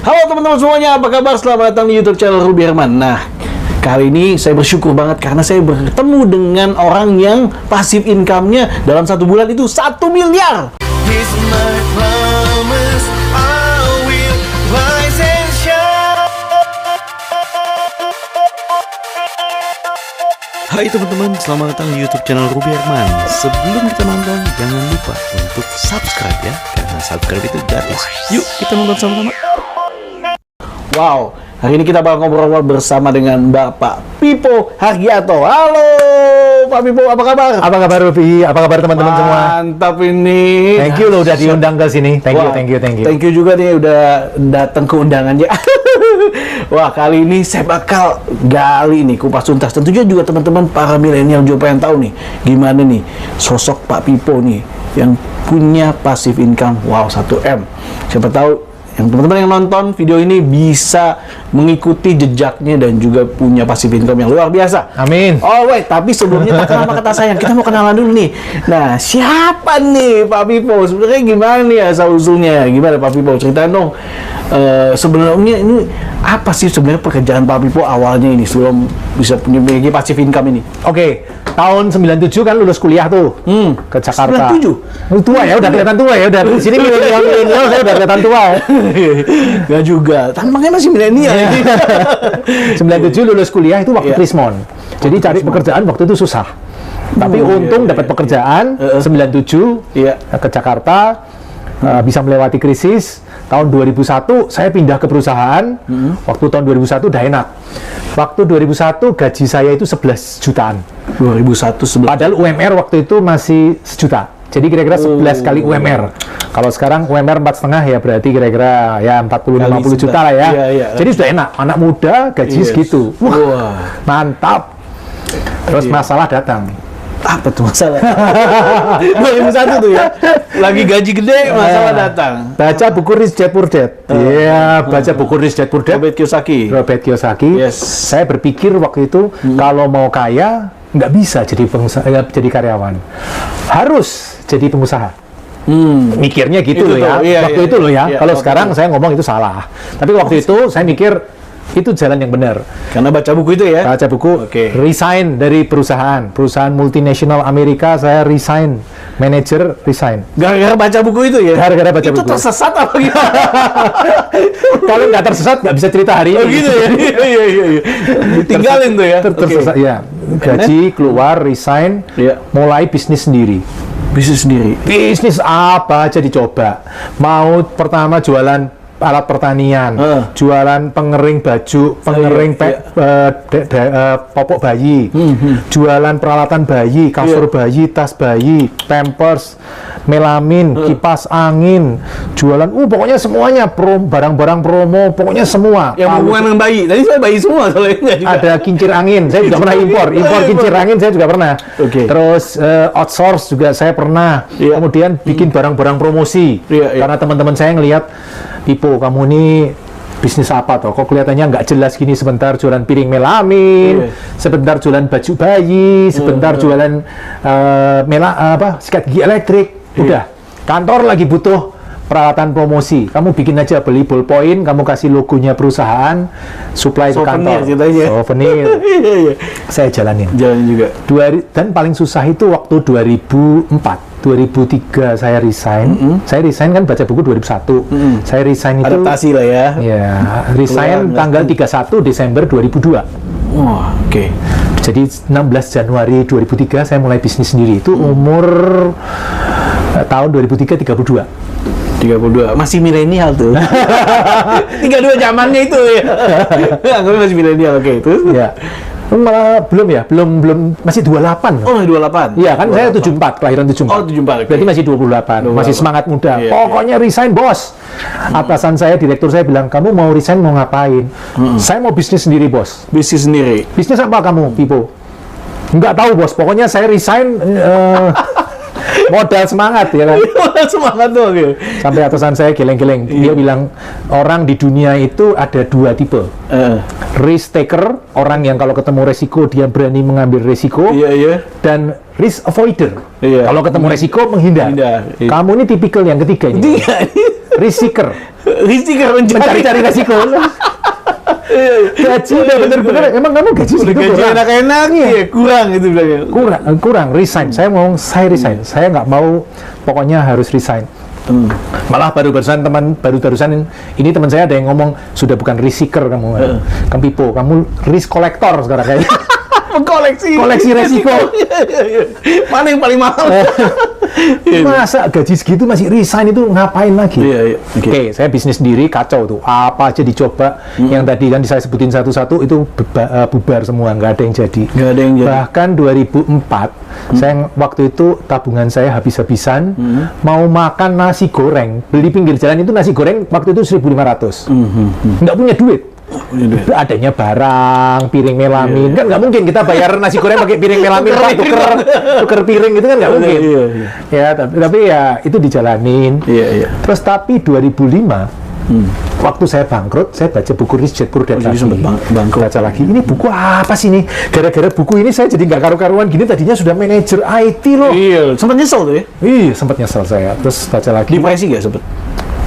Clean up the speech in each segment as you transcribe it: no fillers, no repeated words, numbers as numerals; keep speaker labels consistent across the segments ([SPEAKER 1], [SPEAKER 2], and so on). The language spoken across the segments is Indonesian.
[SPEAKER 1] Halo teman-teman semuanya, apa kabar? Selamat datang di YouTube channel Ruby Herman. Nah, kali ini saya bersyukur banget karena saya bertemu dengan orang yang pasif income-nya dalam 1 bulan itu 1 miliar. Hai teman-teman, selamat datang di YouTube channel Ruby Herman. Sebelum kita nonton, jangan lupa untuk subscribe ya, karena subscribe itu gratis. Yuk, kita nonton sama-sama. Wow, hari ini kita bakal ngobrol bersama dengan Bapak Pipo Hargianto. Halo, Pak Pipo, apa kabar?
[SPEAKER 2] Apa kabar Ruby? Apa kabar teman-teman semua?
[SPEAKER 1] Mantap ini.
[SPEAKER 2] Thank you loh udah diundang ke sini. Thank you.
[SPEAKER 1] Thank you juga nih udah datang ke undangannya. Wah, kali ini saya bakal gali nih kupas tuntas. Tentunya juga teman-teman para milenial juga pengen tahu nih gimana nih sosok Pak Pipo nih yang punya passive income. Wow, 1M. Siapa tahu yang teman-teman yang nonton video ini bisa mengikuti jejaknya dan juga punya passive income yang luar biasa.
[SPEAKER 2] Amin.
[SPEAKER 1] Oh wait, tapi sebelumnya tak kenal kata sayang, kita mau kenalan dulu nih. Nah, siapa nih Pak Pipo? Sebenarnya gimana nih asal-usulnya? Gimana Pak Pipo? Ceritain dong. Sebenarnya ini apa sih sebenarnya pekerjaan Pak Pipo awalnya ini sebelum bisa punya passive income ini?
[SPEAKER 2] Oke, tahun 97 kan lulus kuliah tuh ke Jakarta.
[SPEAKER 1] 97?
[SPEAKER 2] Tua ya, udah kelihatan tua ya. Udah di sini milenial saya udah kelihatan tua ya.
[SPEAKER 1] Gak juga, tampangnya masih milenial.
[SPEAKER 2] 97 lulus kuliah itu waktu Krismon. Jadi cari pekerjaan waktu itu susah. Tapi untung dapat pekerjaan 97 ke Jakarta, bisa melewati krisis. Tahun 2001 saya pindah ke perusahaan. Waktu tahun 2001 udah enak. Waktu 2001 gaji saya itu 11 jutaan.
[SPEAKER 1] 2001 11.
[SPEAKER 2] Padahal UMR waktu itu masih 1 juta. Jadi kira-kira 11 kali UMR. Kalau sekarang UMR 4,5 ya berarti kira-kira ya 40-50 juta lah ya. Jadi sudah enak. Anak muda gaji segitu. Wah, mantap. Terus masalah datang.
[SPEAKER 1] Apa tuh masalah? 2001 tuh ya. Lagi gaji gede, masalah datang.
[SPEAKER 2] Baca buku Rich Dad Poor Dad. Iya, baca buku Rich Dad Poor Dad. Robert Kiyosaki.
[SPEAKER 1] Yes.
[SPEAKER 2] Saya berpikir waktu itu kalau mau kaya nggak bisa jadi pengusaha, jadi karyawan. Harus jadi pengusaha. Mikirnya gitu loh ya. Waktu itu loh ya. Kalau sekarang saya ngomong itu salah. Tapi waktu itu saya mikir itu jalan yang benar.
[SPEAKER 1] Karena baca buku itu ya?
[SPEAKER 2] Baca buku, resign dari perusahaan multinasional Amerika, saya resign, manajer resign.
[SPEAKER 1] Gara-gara baca buku itu ya?
[SPEAKER 2] Gara-gara baca buku.
[SPEAKER 1] Itu tersesat apa gimana?
[SPEAKER 2] Kalau nggak tersesat, nggak bisa cerita hari ini.
[SPEAKER 1] Oh gitu ya? Iya. Ditinggalin tuh ya?
[SPEAKER 2] Tersesat, ya. Gaji, keluar, resign, mulai bisnis sendiri.
[SPEAKER 1] Bisnis sendiri?
[SPEAKER 2] Bisnis apa aja dicoba. Mau pertama jualan alat pertanian, jualan pengering baju, pengering popok bayi, jualan peralatan bayi, kasur bayi, tas bayi, pampers, melamin, kipas angin, jualan, pokoknya semuanya, barang-barang promo, pokoknya semua.
[SPEAKER 1] Yang hubungan dengan bayi, tadi saya bayi semua soalnya.
[SPEAKER 2] Ada kincir angin, saya juga pernah impor kincir angin saya juga pernah. Terus outsource juga saya pernah. Kemudian bikin barang-barang promosi, karena teman-teman saya ngelihat, Pipo, kamu ini bisnis apa toh? Kok kelihatannya nggak jelas gini, sebentar jualan piring melamin, sebentar jualan baju bayi, sebentar jualan sikat gigi elektrik. Udah, kantor lagi butuh peralatan promosi. Kamu bikin aja, beli ballpoint, kamu kasih logonya perusahaan, supply ke kantor. Souvenir. Saya jalanin.
[SPEAKER 1] Jalanin juga.
[SPEAKER 2] Dan paling susah itu waktu 2004. 2003 saya resign. Saya resign kan baca buku 2001. Saya resign itu
[SPEAKER 1] adaptasi lah ya.
[SPEAKER 2] Ya, resign tanggal 31 Desember 2002.
[SPEAKER 1] Oh,
[SPEAKER 2] Jadi 16 Januari 2003 saya mulai bisnis sendiri. Itu umur tahun 2003 32.
[SPEAKER 1] Masih milenial tuh. 32 zamannya itu ya. Aku masih milenial. Terus ya.
[SPEAKER 2] Malah belum masih 28.
[SPEAKER 1] Oh, 28.
[SPEAKER 2] Iya kan 28. Saya 74, kelahiran 74.
[SPEAKER 1] Oh, 74.
[SPEAKER 2] Berarti masih 28. Masih semangat muda. Pokoknya resign, bos. Atasan saya, direktur saya bilang, "Kamu mau resign mau ngapain?" "Saya mau bisnis sendiri, bos."
[SPEAKER 1] Bisnis sendiri.
[SPEAKER 2] Bisnis apa kamu, Pipo? Nggak tahu, bos. Pokoknya saya resign modal semangat ya kan.
[SPEAKER 1] Modal semangat tuh.
[SPEAKER 2] Sampai atasan saya geleng-geleng. Dia bilang orang di dunia itu ada 2 tipe. Risk taker, orang yang kalau ketemu resiko dia berani mengambil resiko. Dan risk avoider. Kalau ketemu resiko menghindar. Kamu ini tipikal yang ketiga ini. risk seeker. Mencari-cari resiko. Gaji udah bener-bener, emang kamu gaji segitu kurang?
[SPEAKER 1] Enak-enak, kurang gitu bilangnya.
[SPEAKER 2] Kurang, resign. Saya resign. Saya nggak mau, pokoknya harus resign. Malah barusan ini teman saya ada yang ngomong, sudah bukan risk seeker kamu, kamu pipo, kamu risk collector sekarang kayaknya. koleksi resiko.
[SPEAKER 1] Mana yang paling mahal?
[SPEAKER 2] Masa gaji segitu masih resign, itu ngapain lagi? Oke, saya bisnis sendiri kacau tuh, apa aja dicoba. Yang tadi kan saya sebutin satu-satu itu bubar semua, nggak ada yang jadi. Bahkan 2004 saya waktu itu tabungan saya habis-habisan, mau makan nasi goreng, beli pinggir jalan itu nasi goreng waktu itu 1.500, nggak punya duit. Adanya barang, piring melamin, kan nggak mungkin kita bayar nasi goreng pakai piring melamin, tuker piring itu kan nggak mungkin. Ya, tapi ya itu dijalanin. Terus tapi 2005 waktu saya bangkrut, saya baca buku Rich Dad Poor Dad lagi. Baca lagi, ini buku apa sih ini? Gara-gara buku ini saya jadi nggak karu-karuan gini. Tadinya sudah manajer IT loh.
[SPEAKER 1] Iya, sempat nyesel tuh ya?
[SPEAKER 2] Iya, sempat nyesel saya. Terus baca lagi.
[SPEAKER 1] Depresi nggak sempet?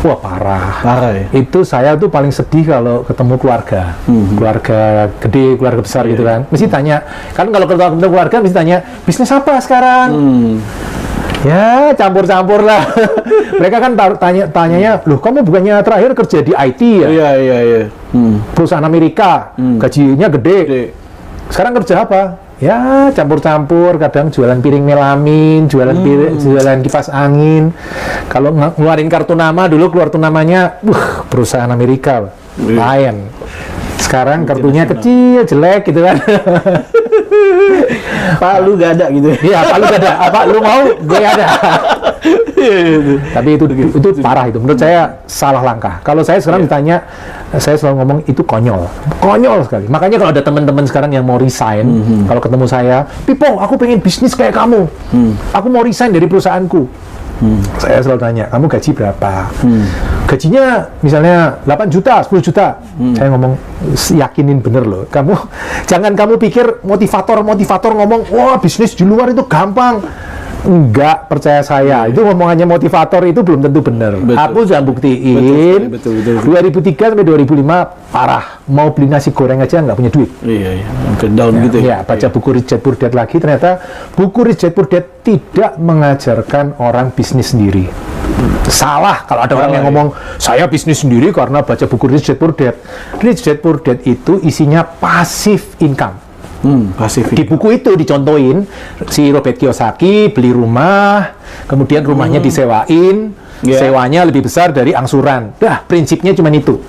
[SPEAKER 2] Wah, parah ya? Itu saya tuh paling sedih kalau ketemu keluarga, keluarga gede, keluarga besar gitu kan. Mesti tanya, kan kalau ketemu keluarga mesti tanya, bisnis apa sekarang? Ya, campur-campur lah. Mereka kan tanyanya, loh kamu bukannya terakhir kerja di IT ya?
[SPEAKER 1] Iya.
[SPEAKER 2] Perusahaan Amerika, gajinya gede. Sekarang kerja apa? Ya, campur-campur, kadang jualan piring melamin, jualan kipas angin. Kalau ngeluarin kartu nama, dulu keluar kartu namanya, perusahaan Amerika, lumayan. Sekarang kartunya kecil, jelek gitu kan.
[SPEAKER 1] Pak, lu gak ada gitu.
[SPEAKER 2] Iya, Pak, lu gak ada. Apa lu mau, gue ada. Tapi itu parah itu. Menurut saya salah langkah. Kalau saya sekarang ditanya, saya selalu ngomong itu konyol sekali. Makanya kalau ada teman-teman sekarang yang mau resign, kalau ketemu saya, Pipo, aku pengen bisnis kayak kamu. Aku mau resign dari perusahaanku. Saya selalu tanya, kamu gaji berapa? Gajinya misalnya 8 juta, 10 juta. Saya ngomong, yakinin bener loh. Jangan kamu pikir motivator ngomong, wah bisnis di luar itu gampang. Enggak, percaya saya. Itu ngomongannya motivator itu belum tentu benar. Aku sudah buktiin. Betul. 2003 sampai 2005 parah. Mau beli nasi goreng aja nggak punya duit.
[SPEAKER 1] Iya. Down gitu ya.
[SPEAKER 2] Baca buku Rich Dad Poor Dad lagi, ternyata buku Rich Dad Poor Dad tidak mengajarkan orang bisnis sendiri. Salah kalau ada orang yang ngomong, saya bisnis sendiri karena baca buku Rich Dad Poor Dad. Rich Dad Poor Dad itu isinya passive income. Di buku itu dicontohin si Robert Kiyosaki beli rumah, kemudian rumahnya disewain, sewanya lebih besar dari angsuran. Prinsipnya cuma itu.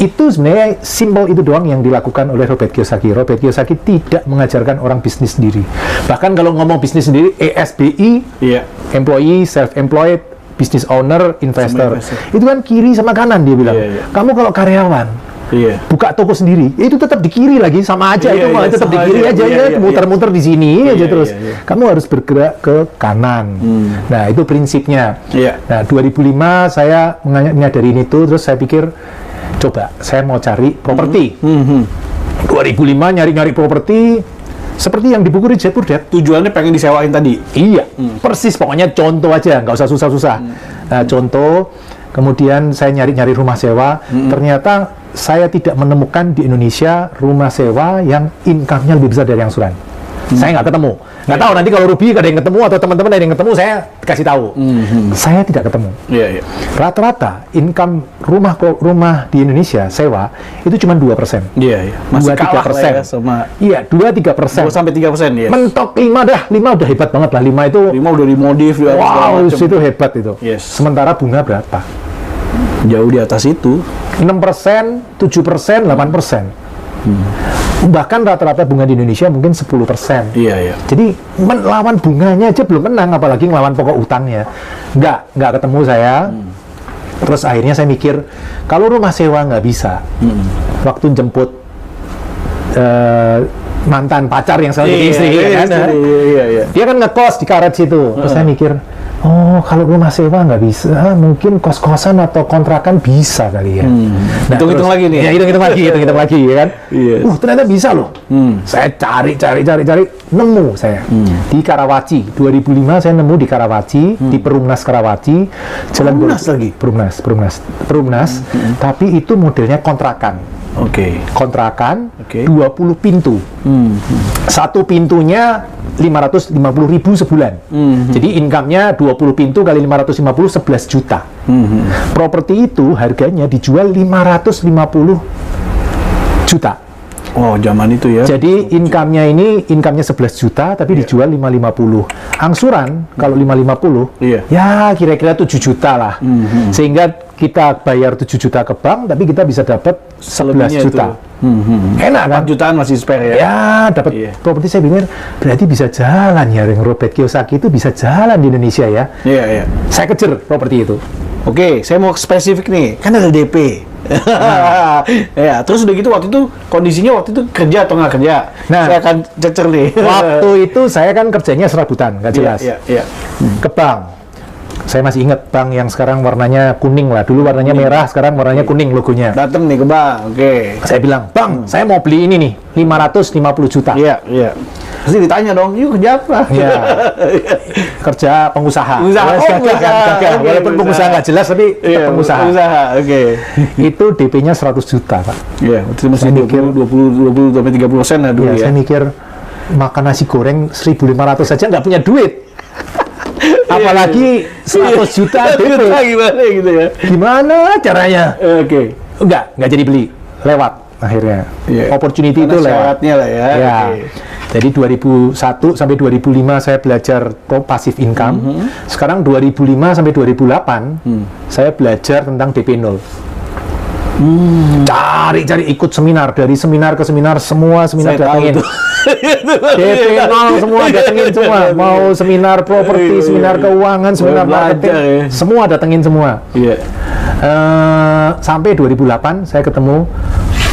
[SPEAKER 2] Itu sebenarnya simpel itu doang yang dilakukan oleh Robert Kiyosaki. Robert Kiyosaki tidak mengajarkan orang bisnis sendiri. Bahkan kalau ngomong bisnis sendiri, ESBI, employee, self-employed, business owner, investor. Itu kan kiri sama kanan dia bilang. Kamu kalau karyawan, buka toko sendiri, itu tetap di kiri lagi, sama aja itu malah tetap di kiri aja ya, muter-muter di sini aja terus. Kamu harus bergerak ke kanan. Nah, itu prinsipnya. Nah, 2005 saya menyadari itu, terus saya pikir coba saya mau cari properti. 2005 nyari properti seperti yang di buku Rich Dad Poor Dad.
[SPEAKER 1] Tujuannya pengen disewain tadi.
[SPEAKER 2] Iya, persis, pokoknya contoh aja, nggak usah susah-susah. Nah, contoh. Kemudian saya nyari rumah sewa, ternyata saya tidak menemukan di Indonesia rumah sewa yang income-nya lebih besar dari angsuran. Saya nggak ketemu. Nggak tahu nanti kalau Ruby ada yang ketemu atau teman-teman ada yang ketemu, saya kasih tahu. Saya tidak ketemu. Rata-rata income rumah di Indonesia sewa itu cuma 2%.
[SPEAKER 1] Masih kalah lah ya sama.
[SPEAKER 2] 2-3%.
[SPEAKER 1] 2-3% ya.
[SPEAKER 2] Mentok 5 udah hebat banget lah. 5
[SPEAKER 1] udah dimodif.
[SPEAKER 2] Wow, itu hebat itu. Sementara bunga berapa?
[SPEAKER 1] Jauh di atas itu.
[SPEAKER 2] 6%, 7%, 8%. Bahkan rata-rata bunga di Indonesia mungkin 10%. Jadi lawan bunganya aja belum menang, apalagi ngelawan pokok utangnya. Nggak ketemu saya. Terus akhirnya saya mikir, kalau rumah sewa nggak bisa, waktu jemput mantan pacar yang selalu jadi istri, dia kan ngekos di Karet situ. Terus saya mikir, oh kalau rumah sewa nggak bisa, mungkin kos-kosan atau kontrakan bisa kali ya.
[SPEAKER 1] Nah, hitung-hitung lagi nih.
[SPEAKER 2] Ya, hitung-hitung lagi ya kan.
[SPEAKER 1] Yes.
[SPEAKER 2] Ternyata bisa loh. Saya cari, nemu saya. Di Karawaci, 2005 saya nemu di Karawaci, di Perumnas Karawaci, Perumnas, tapi itu modelnya kontrakan. Kontrakan, 20 pintu. Satu pintunya 550.000 sebulan. Jadi income-nya 20 pintu kali 550, 11 juta. Properti itu harganya dijual 550 juta.
[SPEAKER 1] Oh, zaman itu ya.
[SPEAKER 2] Jadi income-nya 11 juta, tapi dijual 550. Angsuran kalau 550, ya kira-kira 7 juta lah. Sehingga kita bayar 7 juta ke bank, tapi kita bisa dapat 11 juta. Enak kan?
[SPEAKER 1] 4 jutaan masih spare ya?
[SPEAKER 2] Ya, dapat properti. Saya pikir berarti bisa jalan ya, Robert Kiyosaki itu bisa jalan di Indonesia ya.
[SPEAKER 1] Iya.
[SPEAKER 2] Saya kejar properti itu.
[SPEAKER 1] Oke, saya mau spesifik nih, kan ada DP. Ya, terus udah gitu waktu itu kondisinya waktu itu kerja atau nggak kerja?
[SPEAKER 2] Nah,
[SPEAKER 1] saya akan cecer nih.
[SPEAKER 2] Waktu itu saya kan kerjanya serabutan, nggak jelas.
[SPEAKER 1] Iya.
[SPEAKER 2] Ke bank. Saya masih ingat bank yang sekarang warnanya kuning lah. Dulu warnanya merah, sekarang warnanya kuning logonya.
[SPEAKER 1] Datang nih ke bank,
[SPEAKER 2] Saya bilang, bang, saya mau beli ini nih, 550 juta.
[SPEAKER 1] Iya. Pasti ditanya dong, yuk kerja apa?
[SPEAKER 2] Iya. Kerja pengusaha. Gagal. Walaupun pengusaha nggak jelas, tapi pengusaha. Itu DP-nya 100 juta, Pak.
[SPEAKER 1] Iya, itu masih 20-30% lah dulu ya.
[SPEAKER 2] Saya mikir, makan nasi goreng 1.500 saja nggak punya duit. Apalagi 100 juta DP.
[SPEAKER 1] Gimana gitu ya?
[SPEAKER 2] Gimana caranya? Enggak jadi beli. Lewat akhirnya. Opportunity itu lewat.
[SPEAKER 1] Syaratnya lah ya.
[SPEAKER 2] Jadi 2001 sampai 2005 saya belajar passive income. Sekarang 2005 sampai 2008 saya belajar tentang DP 0. Cari ikut seminar, dari seminar ke seminar, semua seminar datengin. DP 0 semua datengin semua. Mau seminar properti, seminar keuangan, seminar marketing, semua datengin semua. Sampai 2008 saya ketemu,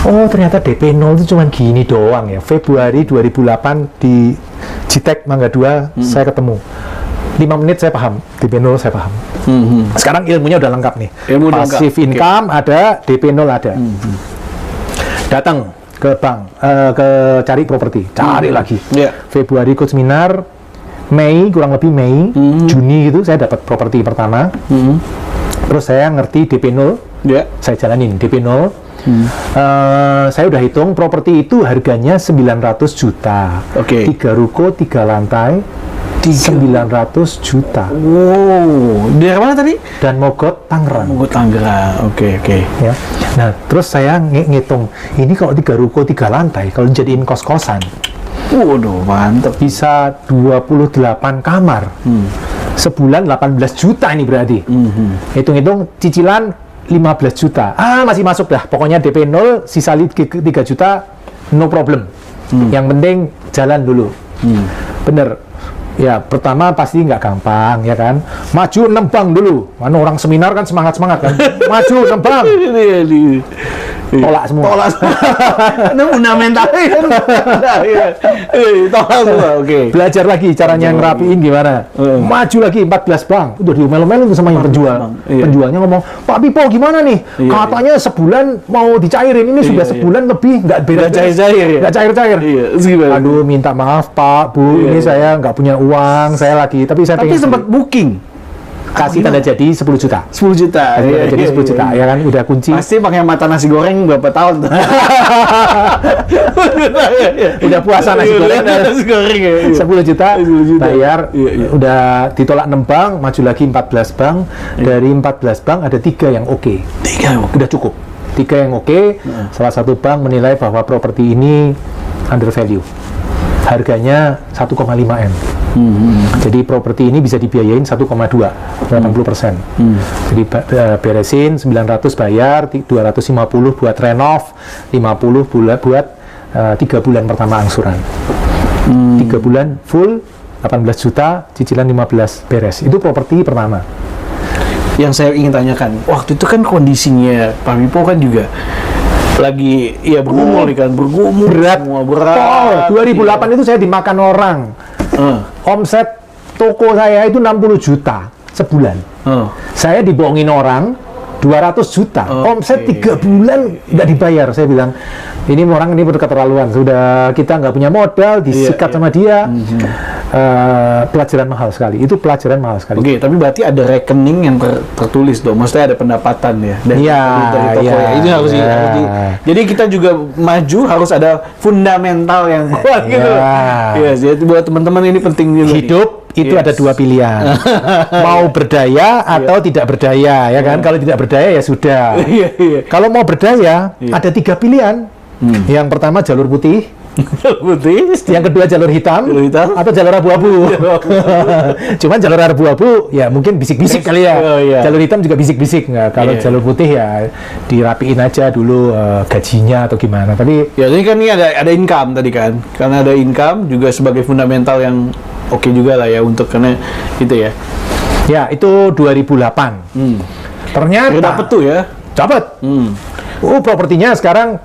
[SPEAKER 2] oh ternyata DP 0 itu cuma gini doang ya. Februari 2008 di GTEC Mangga 2 saya ketemu. 5 menit saya paham, DP 0 saya paham. Sekarang ilmunya udah lengkap nih. Passive income ada, DP 0 ada. Datang ke bank, cari properti, cari lagi. Februari ikut seminar, Mei, kurang lebih Mei, Juni gitu saya dapat properti pertama. Terus saya ngerti DP 0, saya jalanin DP 0. Saya udah hitung properti itu harganya 900 juta. 3 ruko, 3 lantai, 900 juta.
[SPEAKER 1] Wow, dari mana tadi?
[SPEAKER 2] Dan Mogot, Tangerang.
[SPEAKER 1] Oke.
[SPEAKER 2] Ya. Nah, terus saya ngitung, ini kalau 3 ruko, 3 lantai, kalau jadiin kos-kosan,
[SPEAKER 1] waduh, mantep.
[SPEAKER 2] bisa 28 kamar. Sebulan 18 juta ini berarti. Hitung-hitung cicilan 15 juta. Masih masuk dah. Pokoknya DP 0, sisa 3 juta, no problem. Yang penting jalan dulu. Bener. Ya, pertama pasti nggak gampang, ya kan? Maju 6 bank dulu. Mana orang seminar kan semangat-semangat kan? Maju 6 bank. Tolak semua.
[SPEAKER 1] Ini fundamentalnya kan. Tolak semua,
[SPEAKER 2] Belajar lagi caranya ngerapiin gimana. Maju lagi 14 bank. Udah diomel-omelin tuh sama yang penjual. Penjualnya ngomong, Pak Pipo gimana nih? Katanya sebulan mau dicairin. Ini sudah sebulan lebih nggak cair-cair. Nggak cair-cair. Aduh, minta maaf Pak, Bu. Ini saya nggak punya uang, saya lagi. Tapi
[SPEAKER 1] sempat booking.
[SPEAKER 2] Kasih tanda jadi 10 juta.
[SPEAKER 1] 10 juta.
[SPEAKER 2] Jadi 10 juta, ya kan? Udah kunci.
[SPEAKER 1] Pasti pakai mata nasi goreng berapa tahun tuh?
[SPEAKER 2] Udah puasa nasi goreng. 10 juta, bayar. Udah ditolak 6 bank, maju lagi 14 bank. Dari 14 bank ada 3 yang oke.
[SPEAKER 1] 3
[SPEAKER 2] udah cukup. 3 yang oke. Salah satu bank menilai bahwa properti ini under value. Harganya 1,5 M. Jadi properti ini bisa dibiayain 1,2, 80%. Jadi beresin 900 bayar, 250 buat renov, 50 buat 3 bulan pertama angsuran. 3 bulan full 18 juta, cicilan 15 beres. Itu properti pertama.
[SPEAKER 1] Yang saya ingin tanyakan, waktu itu kan kondisinya Pak Pipo kan juga lagi bergumul berat.
[SPEAKER 2] 2008 itu saya dimakan orang. Omset toko saya itu 60 juta. sebulan. Saya dibohongin orang 200 juta, omset 3 bulan nggak dibayar. Saya bilang, ini orang ini keterlaluan. Sudah kita nggak punya modal, disikat sama dia. Pelajaran mahal sekali. Itu pelajaran mahal sekali.
[SPEAKER 1] Oke, tapi berarti ada rekening yang tertulis dong. Maksudnya ada pendapatan ya. Dari toko ya. Itu harus jadi kita juga maju harus ada fundamental yang kuat gitu. Iya, jadi buat teman-teman ini penting juga.
[SPEAKER 2] Hidup itu ada dua pilihan, mau berdaya atau tidak berdaya, ya kan? Kalau tidak berdaya ya sudah. Kalau mau berdaya ada 3 pilihan. Yang pertama jalur putih, yang kedua jalur hitam, atau jalur abu-abu. Cuman jalur abu-abu ya mungkin bisik-bisik kali ya. Jalur hitam juga bisik-bisik. Nggak, kalau jalur putih ya dirapiin aja dulu gajinya atau gimana. Tapi
[SPEAKER 1] ya ini kan ini ada income tadi kan, karena ada income juga sebagai fundamental yang oke juga lah ya untuk karena itu ya.
[SPEAKER 2] Ya itu 2008. Ternyata
[SPEAKER 1] dapat tuh ya.
[SPEAKER 2] Dapat. Propertinya sekarang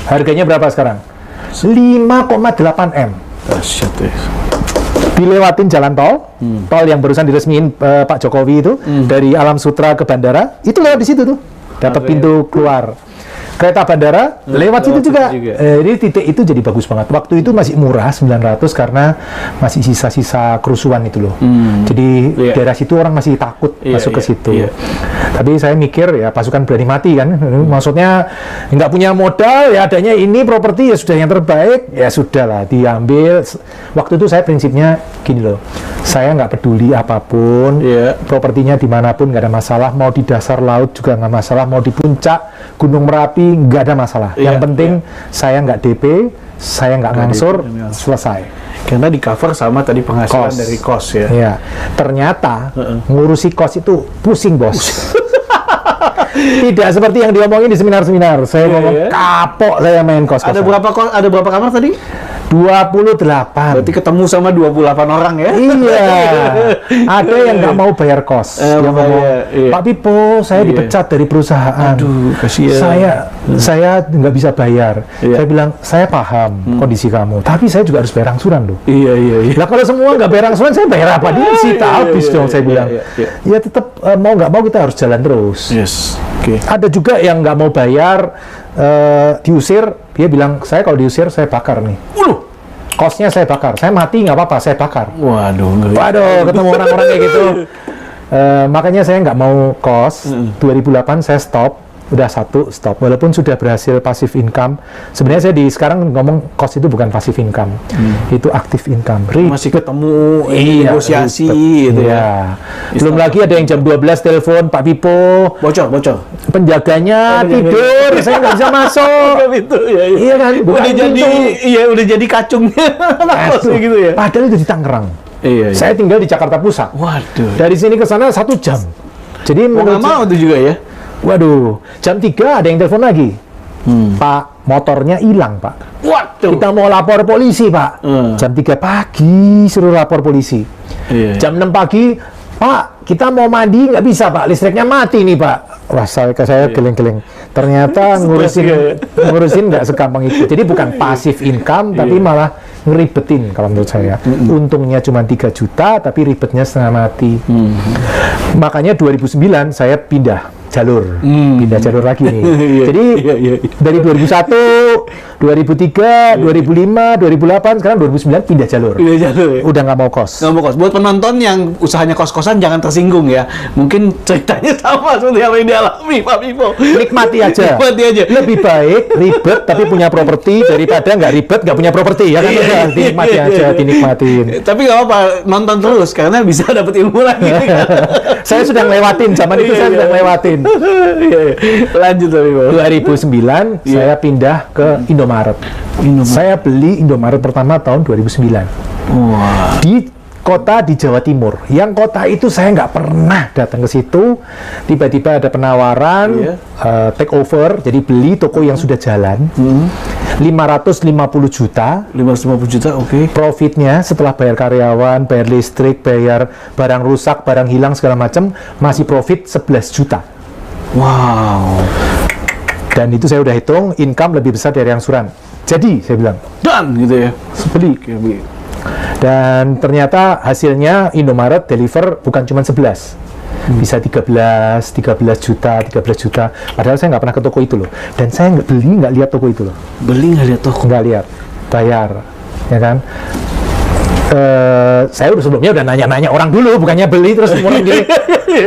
[SPEAKER 2] harganya berapa sekarang? 5,8 M.
[SPEAKER 1] Shit,
[SPEAKER 2] Dilewatin jalan tol, tol yang barusan diresmiin Pak Jokowi itu dari Alam Sutra ke bandara, itu lewat di situ tuh, dapat pintu keluar. Kereta bandara lewat situ juga. Jadi titik itu jadi bagus banget. Waktu itu masih murah 900 karena masih sisa-sisa kerusuhan itu loh. Jadi daerah situ orang masih takut masuk ke situ. Tapi saya mikir ya pasukan berani mati kan. Maksudnya nggak punya modal ya adanya ini properti ya sudah yang terbaik ya sudah lah diambil. Waktu itu saya prinsipnya gini loh. Saya nggak peduli apapun. Propertinya dimanapun nggak ada masalah. Mau di dasar laut juga nggak masalah. Mau di puncak Gunung Merapi nggak ada masalah. Yang penting saya nggak DP, saya nggak ngangsur, selesai.
[SPEAKER 1] Karena di cover sama tadi penghasilan dari kos ya.
[SPEAKER 2] Iya. Ternyata ngurusi kos itu pusing bos. Tidak seperti yang diomongin di seminar-seminar. Saya ngomong kapok saya main kos.
[SPEAKER 1] Ada berapa kamar tadi?
[SPEAKER 2] 28.
[SPEAKER 1] Berarti ketemu sama 28 orang ya?
[SPEAKER 2] Iya. Ada yang nggak mau bayar kos. Dia ngomong, Pak Pipo, saya dipecat dari perusahaan.
[SPEAKER 1] Aduh, kasihan.
[SPEAKER 2] Saya nggak bisa bayar. Saya bilang, saya paham kondisi kamu, tapi saya juga harus bayar angsuran loh.
[SPEAKER 1] Iya.
[SPEAKER 2] Lah kalau semua nggak bayar angsuran, saya bayar apa? Dia sita habis dong, saya bilang. Ya tetap mau nggak mau kita harus jalan terus. Ada juga yang nggak mau bayar, diusir. Dia bilang, saya kalau diusir, saya bakar nih. Kosnya saya bakar. Saya mati nggak apa-apa, saya bakar.
[SPEAKER 1] Waduh,
[SPEAKER 2] ketemu orang-orang kayak gitu. Makanya saya nggak mau kos. 2008 saya stop. Udah stop. Walaupun sudah berhasil passive income. Sebenarnya saya sekarang ngomong kos itu bukan passive income. Itu active income.
[SPEAKER 1] Masih ketemu, negosiasi gitu ya.
[SPEAKER 2] Belum lagi ada yang jam 12 telepon, Pak Pipo.
[SPEAKER 1] Bocor.
[SPEAKER 2] Penjaganya tidur, saya nggak bisa masuk. Iya kan?
[SPEAKER 1] Udah jadi kacungnya. Gitu ya.
[SPEAKER 2] Padahal itu di Tangerang. Saya tinggal di Jakarta Pusat.
[SPEAKER 1] Waduh.
[SPEAKER 2] Dari sini ke sana 1 jam. Jadi
[SPEAKER 1] nggak mau itu juga ya.
[SPEAKER 2] Waduh, jam 3 ada yang telepon lagi. Pak, motornya hilang, Pak.
[SPEAKER 1] Waduh.
[SPEAKER 2] Kita mau lapor polisi, Pak. Jam 3 pagi suruh lapor polisi. Jam 6 pagi, Pak, kita mau mandi nggak bisa, Pak. Listriknya mati nih, Pak. Wah, saya geleng-geleng. Ternyata ngurusin nggak segampang itu. Jadi bukan passive income, tapi malah ngeribetin kalau menurut saya. Untungnya cuma 3 juta, tapi ribetnya setengah mati. Makanya 2009 saya pindah jalur lagi nih. Jadi dari 2001, 2003, 2005, 2008, sekarang 2009 pindah jalur. Udah nggak mau kos.
[SPEAKER 1] Buat penonton yang usahanya kos-kosan jangan tersinggung ya. Mungkin ceritanya sama seperti apa yang dialami Pak Pipo.
[SPEAKER 2] Nikmati aja. Lebih baik ribet tapi punya properti daripada nggak ribet nggak punya properti ya kan. Dinikmati aja, dinikmatin.
[SPEAKER 1] Tapi nggak apa-apa, nonton terus karena bisa dapat ilmu lagi.
[SPEAKER 2] Saya sudah ngelewatin zaman itu, saya sudah ngelewatin.
[SPEAKER 1] Lanjut tapi
[SPEAKER 2] 2009 saya pindah ke Indomaret. Saya beli Indomaret pertama tahun 2009. Di kota di Jawa Timur. Yang kota itu saya nggak pernah datang ke situ. Tiba-tiba ada penawaran take over, jadi beli toko yang sudah jalan. 550 juta.
[SPEAKER 1] 550 juta, oke.
[SPEAKER 2] Profitnya setelah bayar karyawan, bayar listrik, bayar barang rusak, barang hilang segala macam, masih profit 11 juta.
[SPEAKER 1] Wow.
[SPEAKER 2] Dan itu saya udah hitung, income lebih besar dari angsuran. Jadi, saya bilang,
[SPEAKER 1] dan gitu ya.
[SPEAKER 2] Beli. Dan ternyata hasilnya Indomaret deliver bukan cuma 11. Bisa 13 juta. Padahal saya nggak pernah ke toko itu loh. Dan saya nggak lihat toko itu loh.
[SPEAKER 1] Beli nggak lihat toko?
[SPEAKER 2] Nggak lihat, bayar, ya kan? Saya udah sebelumnya udah nanya-nanya orang dulu, bukannya beli terus orang gini.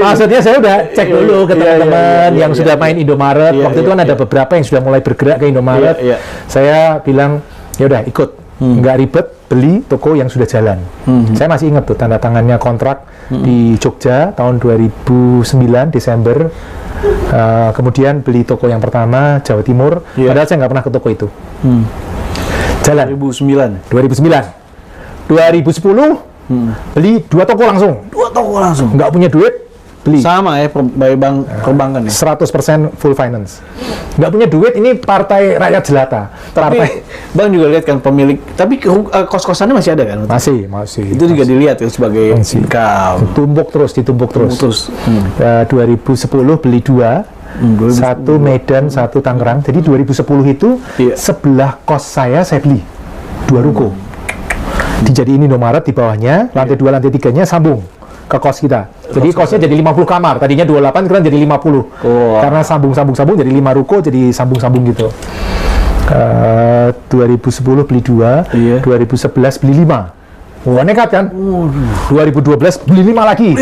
[SPEAKER 2] Maksudnya saya udah cek dulu ke teman-teman yang sudah main Indomaret. Waktu itu kan ada beberapa yang sudah mulai bergerak ke Indomaret. Saya bilang, ya udah ikut, nggak ribet, beli toko yang sudah jalan. Saya masih ingat tuh tanda tangannya kontrak di Jogja tahun 2009 Desember. Kemudian beli toko yang pertama Jawa Timur. Padahal saya nggak pernah ke toko itu. Jalan. 2010 beli 2 toko langsung. Nggak punya duit, beli.
[SPEAKER 1] Sama ya, bank perbankan ya.
[SPEAKER 2] 100% full finance. Nggak punya duit, ini partai rakyat jelata.
[SPEAKER 1] Tapi Bang juga lihat kan pemilik, tapi kos-kosannya masih ada kan?
[SPEAKER 2] Masih.
[SPEAKER 1] Itu juga dilihat ya sebagai income.
[SPEAKER 2] Ditumpuk terus. 2010 beli 2. Satu Medan, satu Tangerang. Jadi 2010 itu sebelah kos saya beli 2 ruko. Dijadiin Indomaret di bawahnya, lantai 2, lantai 3-nya sambung ke kos kita. Jadi kosnya jadi 50 kamar. Tadinya 28, sekarang jadi 50. Karena sambung jadi 5 ruko, jadi sambung gitu. 2010 beli 2, 2011 beli 5. Wah, nekat kan? 2012 beli 5 lagi.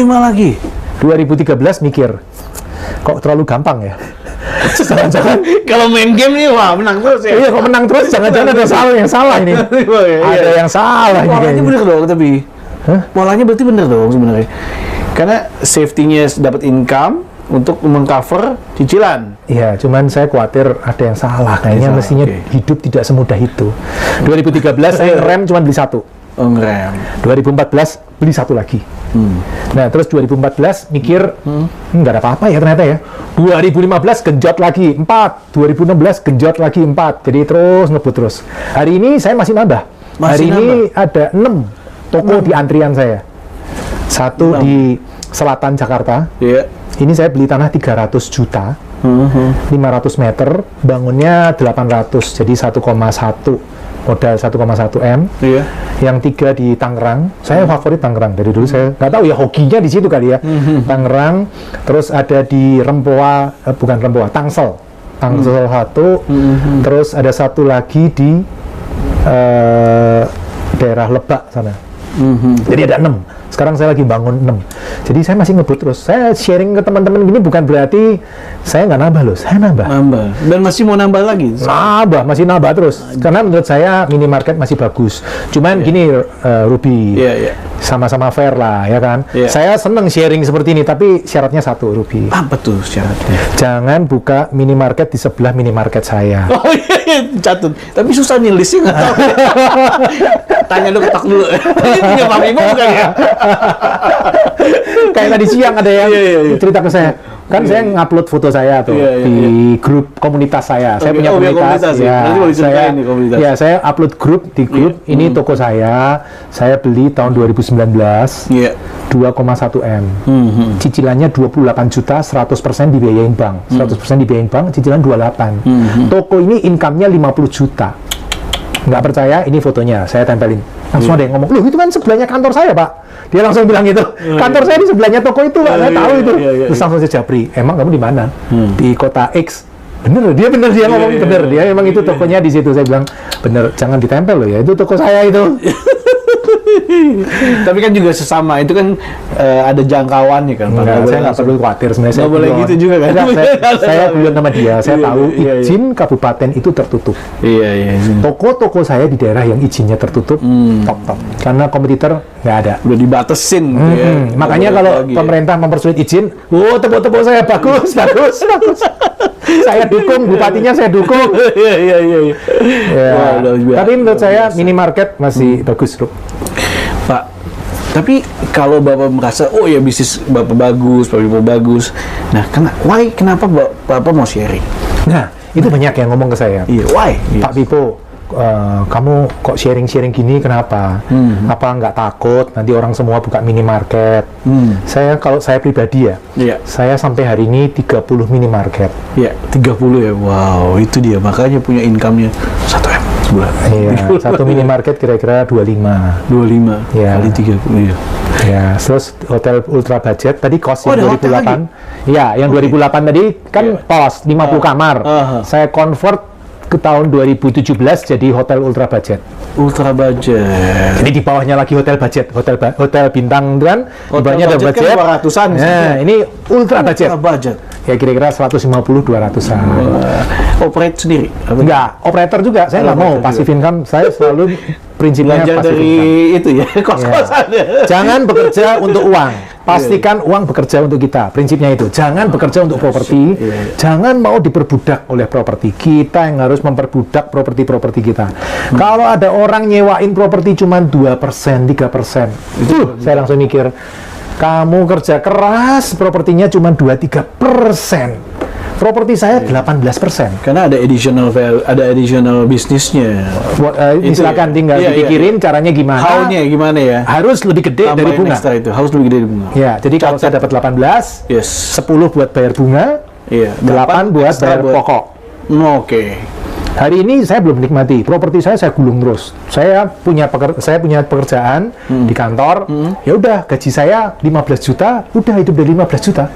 [SPEAKER 2] 2013 mikir, kok terlalu gampang ya? Jangan-jangan
[SPEAKER 1] kalau main game nih, wah menang terus ya.
[SPEAKER 2] Iya, kok menang terus, jangan-jangan ada yang salah ini. Ada yang salah ini
[SPEAKER 1] Polanya
[SPEAKER 2] kayaknya.
[SPEAKER 1] bener dong, tapi polanya berarti bener dong sebenarnya. Karena safety-nya dapat income untuk mengcover cicilan.
[SPEAKER 2] Iya, cuman saya khawatir ada yang salah. Kayaknya mestinya hidup tidak semudah itu. 2013 saya rem cuma beli 1.
[SPEAKER 1] Ngerem.
[SPEAKER 2] 2014 beli 1 lagi. Nah, terus 2014 mikir, nggak ada apa-apa ya ternyata ya. 2015 genjot lagi 4, 2016 genjot lagi 4. Jadi terus ngebut terus. Hari ini saya masih nambah. Ini ada 6 toko di antrian saya. 1 di selatan Jakarta. Ini saya beli tanah 300 juta. 500 meter, bangunnya 800, jadi 1,1 modal 1,1 M. Yang 3 di Tangerang. Saya favorit Tangerang dari dulu. Saya nggak tahu ya, hokinya di situ kali ya. Tangerang. Terus ada di Tangsel 1. Terus ada 1 lagi di daerah Lebak sana. Jadi ada 6. Sekarang saya lagi bangun 6. Jadi saya masih ngebut terus. Saya sharing ke teman-teman gini bukan berarti saya nggak nambah loh. Saya nambah.
[SPEAKER 1] Dan masih mau nambah lagi?
[SPEAKER 2] Masih nambah terus. Karena menurut saya minimarket masih bagus. Cuman gini, Ruby, sama-sama fair lah, ya kan? Saya seneng sharing seperti ini, tapi syaratnya 1, Ruby.
[SPEAKER 1] Apa tuh syaratnya?
[SPEAKER 2] Jangan buka minimarket di sebelah minimarket saya.
[SPEAKER 1] Oh iya, catat. Tapi susah nih listnya, nggak tahu. Tanya dulu, ketok dulu. Ini punya Pak Bimo bukan ya?
[SPEAKER 2] Kayak tadi siang ada yang cerita ke saya. Kan saya ngupload foto saya tuh di grup komunitas saya. Saya punya komunitas. Saya upload grup di grup. Ini toko saya beli tahun 2019. 2,1 M. Cicilannya 28 juta, 100% dibiayain bank. 100% dibiayain bank, cicilan 28. Toko ini income-nya 50 juta. Nggak percaya, ini fotonya, saya tempelin. Langsung ada yang ngomong, loh itu kan sebelahnya kantor saya, Pak. Dia langsung bilang gitu, kantor saya di sebelahnya toko itu, Pak. Saya tahu itu. Terus langsung saya japri, emang kamu di mana? Di kota X. Bener dia ngomong bener. Dia emang itu tokonya di situ. Saya bilang, bener, jangan ditempel loh ya, itu toko saya itu.
[SPEAKER 1] Tapi kan juga sesama, itu kan ada jangkauannya kan.
[SPEAKER 2] Saya nggak perlu khawatir sebenarnya.
[SPEAKER 1] Nggak boleh gitu juga kan.
[SPEAKER 2] Saya belum sama dia, saya tahu izin kabupaten itu tertutup. Toko-toko saya di daerah yang izinnya tertutup, top. Karena kompetitor nggak ada.
[SPEAKER 1] Udah dibatesin.
[SPEAKER 2] Makanya kalau pemerintah mempersulit izin, toko-toko saya bagus. Saya dukung, bupatinya saya dukung. Tapi menurut saya minimarket masih bagus, Rup.
[SPEAKER 1] Pak, tapi kalau Bapak merasa, oh ya bisnis Bapak bagus, Pak Pipo bagus. Nah, kenapa Bapak mau sharing?
[SPEAKER 2] Nah, itu banyak yang ngomong ke saya.
[SPEAKER 1] Why?
[SPEAKER 2] Pak Pipo, kamu kok sharing gini kenapa? Apa nggak takut nanti orang semua buka minimarket? Kalau saya pribadi ya, saya sampai hari ini 30 minimarket.
[SPEAKER 1] 30 ya, wow, itu dia makanya punya income-nya 1 M. sebulan.
[SPEAKER 2] Iya, satu minimarket kira-kira 25.
[SPEAKER 1] 25
[SPEAKER 2] ya.
[SPEAKER 1] kali 30 ya.
[SPEAKER 2] Ya, terus hotel ultra budget tadi kos yang 2008. Iya, yang 2008 tadi kan kos 50 kamar. Saya convert ke tahun 2017 jadi hotel ultra budget.
[SPEAKER 1] Ultra budget.
[SPEAKER 2] Jadi di bawahnya lagi hotel budget, hotel bintang kan, di bawahnya ada budget.
[SPEAKER 1] Kan 200-an.
[SPEAKER 2] Nah, ini ultra budget.
[SPEAKER 1] Ultra budget.
[SPEAKER 2] Ya kira-kira 150-200-an.
[SPEAKER 1] Operate sendiri?
[SPEAKER 2] Enggak, operator juga. Saya nggak mau passive income. Saya selalu prinsipnya
[SPEAKER 1] belajar
[SPEAKER 2] passive
[SPEAKER 1] dari
[SPEAKER 2] income.
[SPEAKER 1] itu ya, kos-kosan. Ya.
[SPEAKER 2] Jangan bekerja untuk uang. Pastikan uang bekerja untuk kita. Prinsipnya itu. Jangan bekerja untuk properti. Jangan mau diperbudak oleh properti. Kita yang harus memperbudak properti-properti kita. Kalau ada orang nyewain properti cuma 2%, 3%. Itu saya langsung mikir, kamu kerja keras, propertinya cuma 2-3%. Properti saya 18%.
[SPEAKER 1] Karena ada additional value, ada additional bisnisnya.
[SPEAKER 2] Silakan tinggal dipikirin caranya gimana.
[SPEAKER 1] How-nya gimana ya?
[SPEAKER 2] Harus lebih gede dari bunga.
[SPEAKER 1] Extra itu harus lebih gede dari bunga.
[SPEAKER 2] Ya, jadi kalau saya dapat 18, 10 buat bayar bunga, 8 buat bayar pokok.
[SPEAKER 1] Oke.
[SPEAKER 2] Hari ini saya belum menikmati. Properti saya gulung terus. Saya punya pekerjaan di kantor. Ya udah, gaji saya 15 juta, udah hidup dari 15 juta.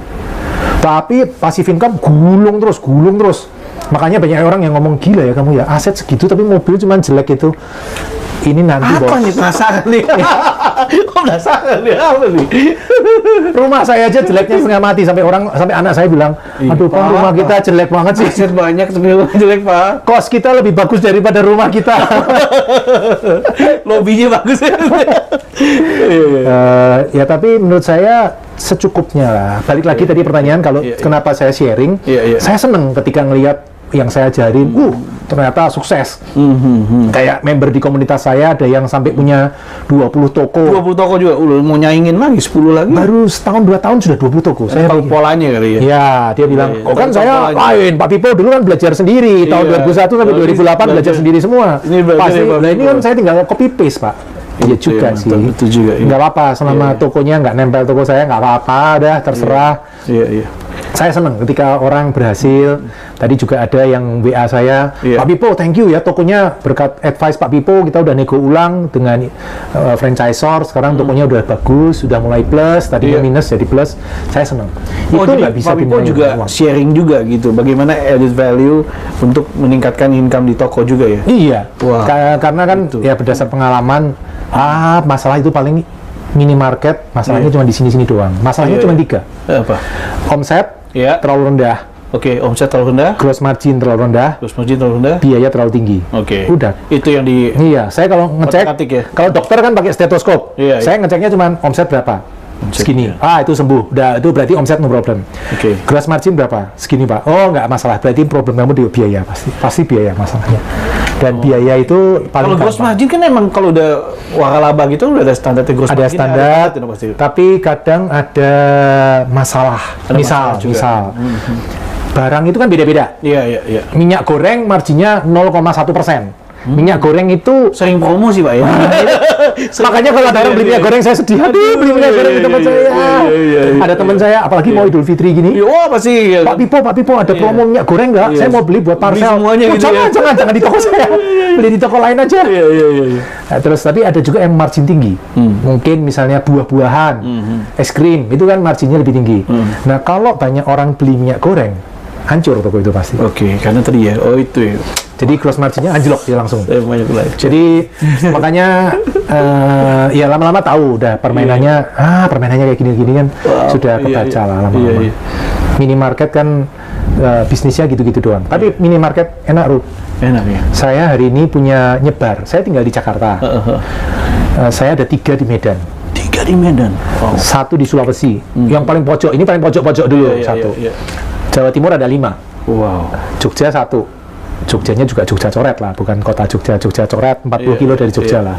[SPEAKER 2] Tapi passive income gulung terus. Makanya banyak orang yang ngomong, gila ya kamu ya, aset segitu tapi mobil cuma jelek itu. Ini nanti
[SPEAKER 1] apa nih penasaran nih? Kok penasaran nih? Apa nih?
[SPEAKER 2] Rumah saya aja jeleknya setengah mati, sampai anak saya bilang, aduh Pak, rumah kita jelek banget sih.
[SPEAKER 1] Aset banyak tapi rumah jelek Pak.
[SPEAKER 2] Kos kita lebih bagus daripada rumah kita.
[SPEAKER 1] Lobbynya bagus ya.
[SPEAKER 2] Ya tapi menurut saya secukupnya lah. Balik lagi tadi pertanyaan kalau kenapa saya sharing, saya seneng ketika ngelihat yang saya ajarin, ternyata sukses. Kayak member di komunitas saya ada yang sampai punya 20 toko.
[SPEAKER 1] 20 toko juga, mau nyaingin lagi 10 lagi.
[SPEAKER 2] Baru setahun 2 tahun sudah 20 toko. Saya
[SPEAKER 1] tahu polanya kali ya.
[SPEAKER 2] Ya, dia bilang, kok kan saya lain, Pak Pipo dulu kan belajar sendiri, tahun 2001 sampai 2008 belajar sendiri semua. Pasti, nah ini kan saya tinggal copy paste Pak. Iya juga sih.
[SPEAKER 1] Itu juga.
[SPEAKER 2] Nggak apa-apa, selama tokonya nggak nempel toko saya nggak apa-apa, dah terserah.
[SPEAKER 1] Iya.
[SPEAKER 2] Saya senang ketika orang berhasil. Tadi juga ada yang WA saya, Pak Pipo, thank you ya, tokonya berkat advice Pak Pipo kita udah nego ulang dengan franchisor. Sekarang tokonya udah bagus, udah mulai plus. Tadinya minus jadi plus. Saya senang. Itu nggak bisa
[SPEAKER 1] Pak Pipo juga sharing juga gitu. Bagaimana added value untuk meningkatkan income di toko juga ya?
[SPEAKER 2] Iya. Karena kan ya berdasar pengalaman. Masalah itu paling minimarket, masalahnya cuma di sini-sini doang. Masalahnya cuma 3.
[SPEAKER 1] Apa?
[SPEAKER 2] Omset terlalu rendah.
[SPEAKER 1] Oke, omset terlalu rendah.
[SPEAKER 2] Gross margin terlalu rendah. Biaya terlalu tinggi.
[SPEAKER 1] Oke.
[SPEAKER 2] Udah.
[SPEAKER 1] Itu yang di.
[SPEAKER 2] Iya, saya kalau ngecek, kalau dokter kan pakai stetoskop. Saya ngeceknya cuma omset berapa. Segini. Itu sembuh. Udah, itu berarti omset no problem.
[SPEAKER 1] Oke.
[SPEAKER 2] Gross margin berapa? Segini, Pak. Oh, nggak masalah. Berarti problem kamu di biaya pasti biaya masalahnya. Dan biaya itu paling
[SPEAKER 1] kalau gross margin kan emang kalau udah waralaba gitu udah ada standar gross margin.
[SPEAKER 2] Ada standar, tapi kadang ada masalah. Misal barang itu kan beda-beda.
[SPEAKER 1] Iya.
[SPEAKER 2] Minyak goreng marginnya 0,1%. Minyak goreng itu
[SPEAKER 1] sering promosi Pak ya.
[SPEAKER 2] Makanya kalau ada orang beli minyak goreng saya sedih. Aduh, beli minyak goreng di tempat saya. Ada teman saya, apalagi mau Idul Fitri gini.
[SPEAKER 1] Pasti.
[SPEAKER 2] Pak Pipo ada promo minyak goreng nggak? Saya mau beli buat parcel. Jangan di toko saya. Beli di toko lain aja. Nah, terus tapi ada juga yang margin tinggi. Mungkin misalnya buah-buahan, es krim, itu kan marginnya lebih tinggi. Nah, kalau banyak orang beli minyak goreng, hancur toko itu pasti.
[SPEAKER 1] Oke, karena tadi ya. Itu ya.
[SPEAKER 2] Jadi gross marginnya anjlok dia langsung. Jadi makanya ya lama-lama tahu udah permainannya permainannya kayak gini-gini kan sudah kebaca lah lama-lama. Minimarket kan bisnisnya gitu-gitu doang. Tapi minimarket enak
[SPEAKER 1] Enak ya.
[SPEAKER 2] Saya hari ini punya nyebar. Saya tinggal di Jakarta. Saya ada 3 di Medan.
[SPEAKER 1] 3 di Medan.
[SPEAKER 2] 1 di Sulawesi. Yang paling pojok. Ini paling pojok dulu 1. Jawa Timur ada 5.
[SPEAKER 1] Wow.
[SPEAKER 2] Jogja 1. Jogjanya juga Jogja coret lah, bukan kota Jogja coret 40 kilo dari Jogja lah.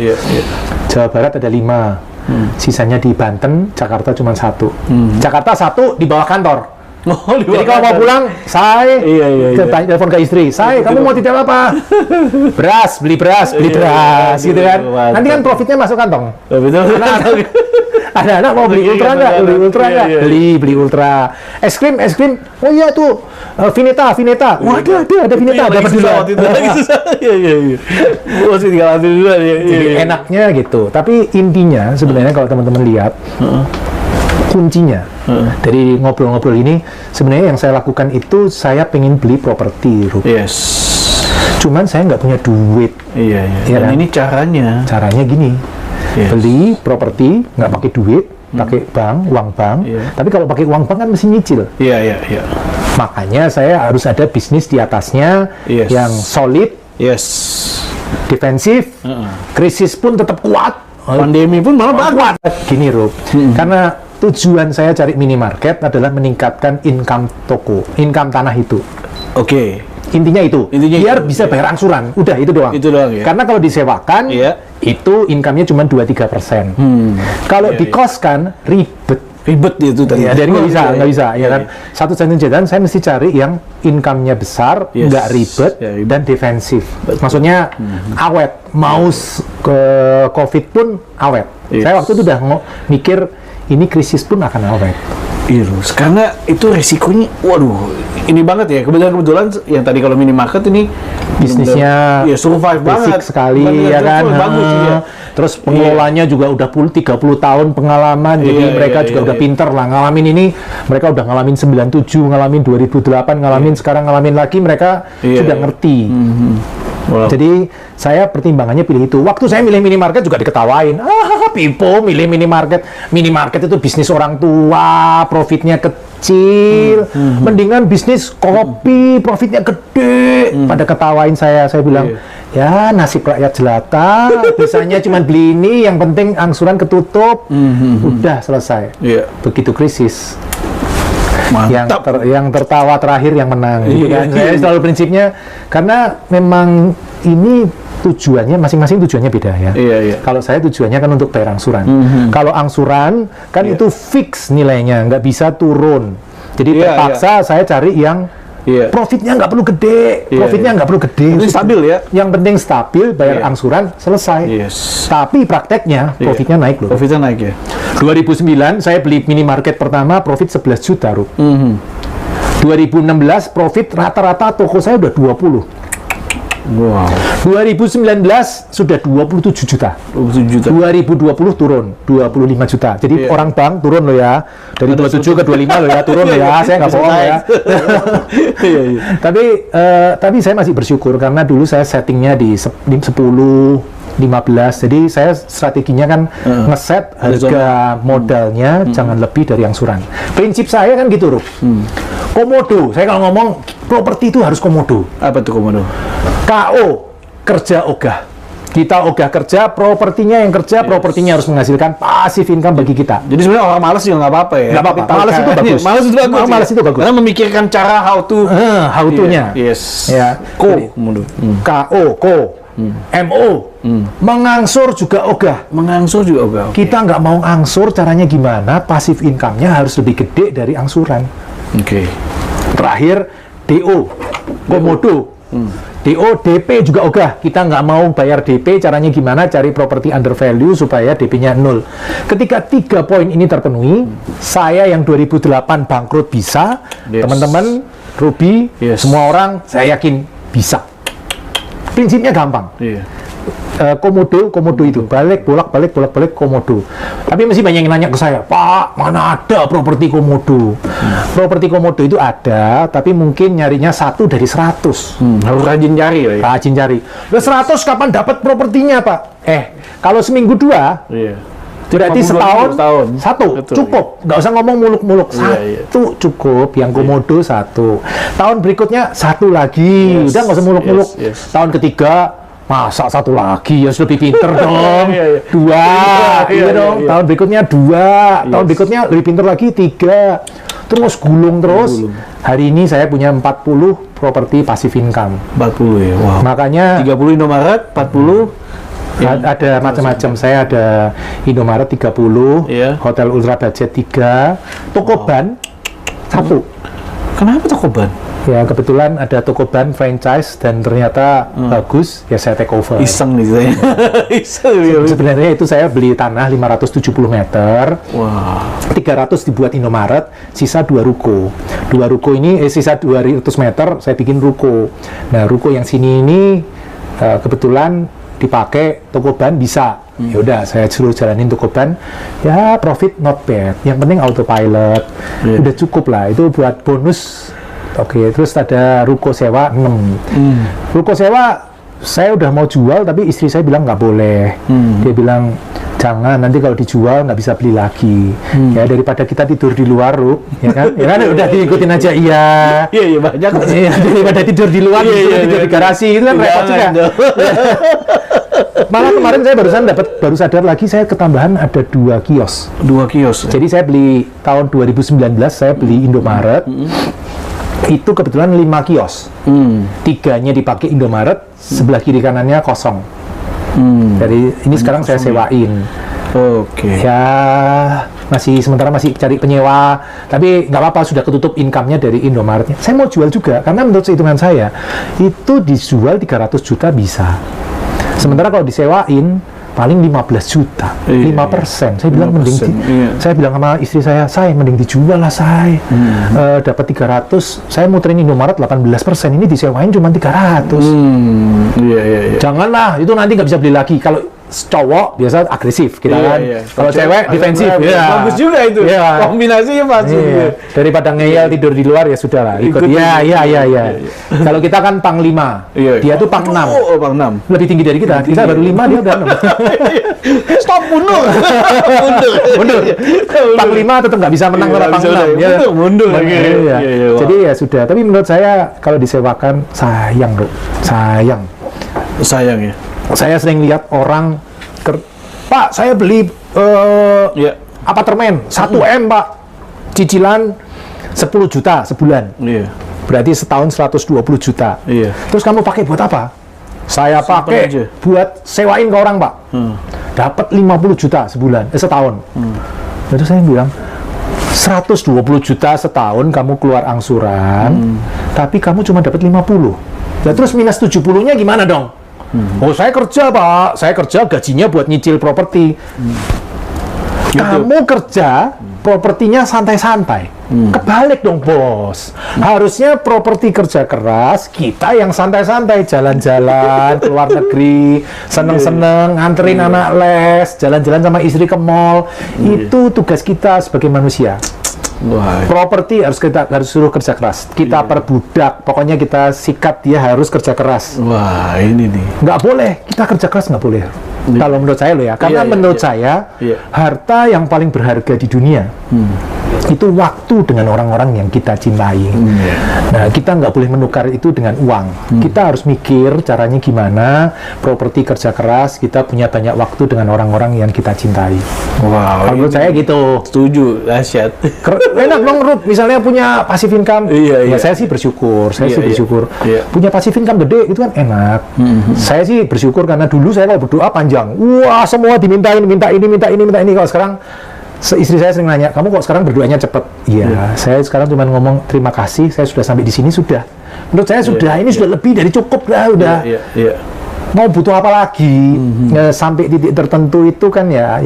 [SPEAKER 2] Jawa Barat ada 5, sisanya di Banten, Jakarta cuma 1. Jakarta 1 di bawah kantor. Jadi kalau mau pulang, saya telepon ke istri, kamu mau titip apa? Beli beras, gitu kan. Nanti kan profitnya masuk kantong. Anak-anak mau beli Ultra nggak? Beli Ultra nggak? Beli Ultra. Es krim. Oh iya tuh, Vineta. Wah ada Vineta. Dapat duluan.
[SPEAKER 1] Iya. Masih tinggal ambil duluan ya.
[SPEAKER 2] Jadi enaknya gitu. Tapi intinya sebenarnya kalau teman-teman lihat, kuncinya dari ngobrol-ngobrol ini, sebenarnya yang saya lakukan itu saya pengen beli properti.
[SPEAKER 1] Yes.
[SPEAKER 2] Cuman saya nggak punya duit.
[SPEAKER 1] Iya.
[SPEAKER 2] Ya,
[SPEAKER 1] Dan
[SPEAKER 2] kan?
[SPEAKER 1] ini caranya
[SPEAKER 2] gini.
[SPEAKER 1] Yes.
[SPEAKER 2] Beli properti nggak pakai duit, pakai uang bank. Tapi kalau pakai uang bank kan mesti nyicil.
[SPEAKER 1] Iya.
[SPEAKER 2] Makanya saya harus ada bisnis di atasnya yang solid, defensif, krisis pun tetap kuat,
[SPEAKER 1] pandemi pun malah kuat.
[SPEAKER 2] Gini Rob, karena tujuan saya cari minimarket adalah meningkatkan income toko, income tanah itu.
[SPEAKER 1] Oke.
[SPEAKER 2] Intinya itu, biar bisa bayar angsuran. Udah, itu doang.
[SPEAKER 1] Ya.
[SPEAKER 2] Karena kalau disewakan, itu income-nya cuma 2-3%. Kalau dikoskan, ribet
[SPEAKER 1] itu tadi.
[SPEAKER 2] Ya, jadi nggak bisa, ya kan. Satu jalan saya mesti cari yang income-nya besar, nggak ribet, dan defensif. Maksudnya awet. Mau ke COVID pun awet. Saya waktu itu udah mikir, ini krisis pun akan awet.
[SPEAKER 1] Iya, karena itu resikonya, waduh, ini banget ya. Kebetulan yang tadi kalau minimarket ini
[SPEAKER 2] bisnisnya
[SPEAKER 1] survive banget
[SPEAKER 2] sekali, ya kan.
[SPEAKER 1] Bagus, ya.
[SPEAKER 2] Terus pengelolanya juga udah 30 tahun pengalaman, jadi mereka juga udah pinter lah ngalamin ini. Mereka udah ngalamin 97, ngalamin 2008, ngalamin sekarang ngalamin lagi, mereka sudah ngerti. Wow. Jadi saya pertimbangannya pilih itu. Waktu saya milih minimarket juga diketawain. Pipo milih minimarket. Minimarket itu bisnis orang tua, profitnya kecil. Mendingan bisnis kopi, profitnya gede. Pada ketawain saya bilang, ya nasib rakyat jelata. Bisanya cuma beli ini, yang penting angsuran ketutup. Udah selesai. Begitu krisis. Yang tertawa terakhir yang menang. Saya selalu prinsipnya, karena memang ini tujuannya masing-masing tujuannya beda ya. Kalau saya tujuannya kan untuk bayar angsuran. Kalau angsuran kan itu fix nilainya, nggak bisa turun. Jadi terpaksa saya cari yang profitnya nggak perlu gede,
[SPEAKER 1] stabil ya.
[SPEAKER 2] Yang penting stabil, bayar angsuran, selesai. Tapi prakteknya profitnya naik loh.
[SPEAKER 1] Profitnya naik ya.
[SPEAKER 2] 2009 saya beli minimarket pertama, profit 11 juta Rup. 2016 profit rata-rata toko saya udah 20.
[SPEAKER 1] Wow.
[SPEAKER 2] 2019 sudah 27 juta. 2020 turun 25 juta. Jadi orang bank turun loh ya. Dari 27 ke 25 loh ya, turun loh ya. Saya nggak bohong ya. Tapi saya masih bersyukur karena dulu saya settingnya di 10, 15. Jadi saya strateginya kan ngeset harga modalnya jangan lebih dari angsuran. Prinsip saya kan gitu, Rup. Komodo. Saya kalau ngomong properti itu harus komodo.
[SPEAKER 1] Apa tuh komodo?
[SPEAKER 2] KO, kerja ogah. Kita ogah kerja, propertinya yang kerja, propertinya harus menghasilkan passive income bagi kita.
[SPEAKER 1] Jadi sebenarnya orang malas juga nggak apa-apa ya?
[SPEAKER 2] Nggak apa-apa. Malas itu bagus. Malas itu bagus.
[SPEAKER 1] Karena memikirkan cara how to-nya.
[SPEAKER 2] Ya. KO. MO, mengangsur juga ogah. Kita nggak mau angsur, caranya gimana? Passive income-nya harus lebih gede dari angsuran. Terakhir, DO, komodo. DO, DP juga ogah. Kita nggak mau bayar DP, caranya gimana? Cari properti under value supaya DP-nya 0. Ketika 3 poin ini terpenuhi, saya yang 2008 bangkrut bisa, teman-teman, Ruby, semua orang, saya yakin bisa. Prinsipnya gampang. Komodo itu bolak-balik komodo. Tapi masih banyak yang nanya ke saya, Pak, mana ada properti komodo? Properti komodo itu ada, tapi mungkin nyarinya 1 dari 100.
[SPEAKER 1] Harus rajin cari.
[SPEAKER 2] Rajin cari. 100 kapan dapat propertinya, Pak? Kalau seminggu 2, berarti setahun 1 cukup. Nggak usah ngomong muluk-muluk. 1 cukup. Yang komodo 1. Tahun berikutnya 1 lagi. Udah nggak usah muluk-muluk. Tahun ketiga masa 1 lagi, ya lebih pinter dong. 2, dong. Tahun berikutnya 2, tahun berikutnya lebih pinter lagi 3. Terus gulung terus. Hari ini saya punya 40 properti passive income.
[SPEAKER 1] 40 ya. Wow.
[SPEAKER 2] Makanya
[SPEAKER 1] 30 Indomaret, 40
[SPEAKER 2] ada macam-macam. Saya ada Indomaret 30, Hotel Ultra Budget 3, toko ban 1.
[SPEAKER 1] Kenapa toko ban?
[SPEAKER 2] Ya kebetulan ada toko ban franchise dan ternyata bagus, ya saya take over.
[SPEAKER 1] Iseng nih saya. Iseng.
[SPEAKER 2] Sebenarnya itu saya beli tanah 570 meter.
[SPEAKER 1] Wah.
[SPEAKER 2] 300 dibuat Indomaret, sisa 2 ruko. 2 ruko ini, sisa 200 meter saya bikin ruko. Nah ruko yang sini ini kebetulan dipakai toko ban bisa. Ya udah saya suruh jalanin toko ban. Ya profit not bad. Yang penting autopilot. Udah cukup lah. Itu buat bonus. Oke, terus ada ruko sewa 6. Ruko sewa saya udah mau jual tapi istri saya bilang nggak boleh. Dia bilang jangan, nanti kalau dijual nggak bisa beli lagi. Ya daripada kita tidur di luar, ya kan? Ya kan udah diikutin aja. Iya.
[SPEAKER 1] Iya banyak.
[SPEAKER 2] Iya, daripada tidur di luar, tidur di garasi itu kan repot juga. Malah kemarin saya baru sadar lagi saya ketambahan ada 2 kios.
[SPEAKER 1] 2 kios.
[SPEAKER 2] Jadi saya beli tahun 2019 saya beli Indomaret. Itu kebetulan 5 kios. 3-nya dipakai Indomaret, sebelah kiri kanannya kosong. Jadi ini sekarang saya sewain.
[SPEAKER 1] Oke.
[SPEAKER 2] Ya sementara masih cari penyewa, tapi nggak apa-apa, sudah ketutup income-nya dari Indomaretnya. Saya mau jual juga karena menurut hitungan saya itu dijual 300 juta bisa. Sementara kalau disewain paling 15 juta, 5%. Saya bilang mending saya bilang sama istri saya mending dijual lah saya. Dapat 300, saya muterin Indomaret 18%, ini disewain cuma 300.
[SPEAKER 1] Iya.
[SPEAKER 2] Janganlah, itu nanti nggak bisa beli lagi. Kalau cowok biasa agresif kita kan. Kalau cewek defensif.
[SPEAKER 1] Bagus juga itu. Kombinasinya pas.
[SPEAKER 2] Daripada ngeyel tidur di luar ya sudahlah. Ikut. Iya. Kalau kita kan Panglima. Dia tuh Pang 6.
[SPEAKER 1] Oh, Pang 6.
[SPEAKER 2] Lebih tinggi dari kita. Kita baru 5, dia udah 6.
[SPEAKER 1] Stop, mundur.
[SPEAKER 2] Mundur. Panglima tetap nggak bisa menang lawan Pang 6.
[SPEAKER 1] Mundur lagi.
[SPEAKER 2] Jadi ya sudah. Tapi menurut saya kalau disewakan sayang, Bro. Sayang
[SPEAKER 1] ya.
[SPEAKER 2] Saya sering lihat orang, Pak, saya beli apartemen 1M, Pak, cicilan 10 juta sebulan. Berarti setahun 120 juta. Terus kamu pakai buat apa? Saya pakai buat sewain ke orang, Pak. Dapat 50 juta sebulan, setahun. Terus saya bilang, 120 juta setahun kamu keluar angsuran, tapi kamu cuma dapat 50. Ya terus minus 70-nya gimana dong? Oh, saya kerja, Pak. Saya kerja gajinya buat nyicil properti. Kamu kerja, propertinya santai-santai. Kebalik dong, Bos. Harusnya properti kerja keras, kita yang santai-santai, jalan-jalan keluar negeri, seneng-seneng, nganterin anak les, jalan-jalan sama istri ke mall. Itu tugas kita sebagai manusia. Properti harus suruh kerja keras. Kita perbudak, pokoknya kita sikat dia harus kerja keras.
[SPEAKER 1] Wah, ini nih.
[SPEAKER 2] Nggak boleh, kita kerja keras nggak boleh. Kalau menurut saya loh ya, karena menurut saya harta yang paling berharga di dunia itu waktu dengan orang-orang yang kita cintai. Nah, kita nggak boleh menukar itu dengan uang. Kita harus mikir caranya gimana. Properti kerja keras, kita punya banyak waktu dengan orang-orang yang kita cintai.
[SPEAKER 1] Wow.
[SPEAKER 2] Kalau menurut saya gitu.
[SPEAKER 1] Setuju, dahsyat.
[SPEAKER 2] Enak dong, Rup. Misalnya punya passive income. Ya saya sih bersyukur. Punya passive income gede itu kan enak. Saya sih bersyukur karena dulu saya kalau berdoa panjang. Wah, semua minta ini. Kalau sekarang istri saya sering nanya, kamu kok sekarang berdoanya cepet? Iya, saya sekarang cuma ngomong terima kasih, saya sudah sampai di sini sudah. Menurut saya sudah, ini sudah lebih dari cukup lah, udah. Mau butuh apa lagi? Sampai titik tertentu itu kan ya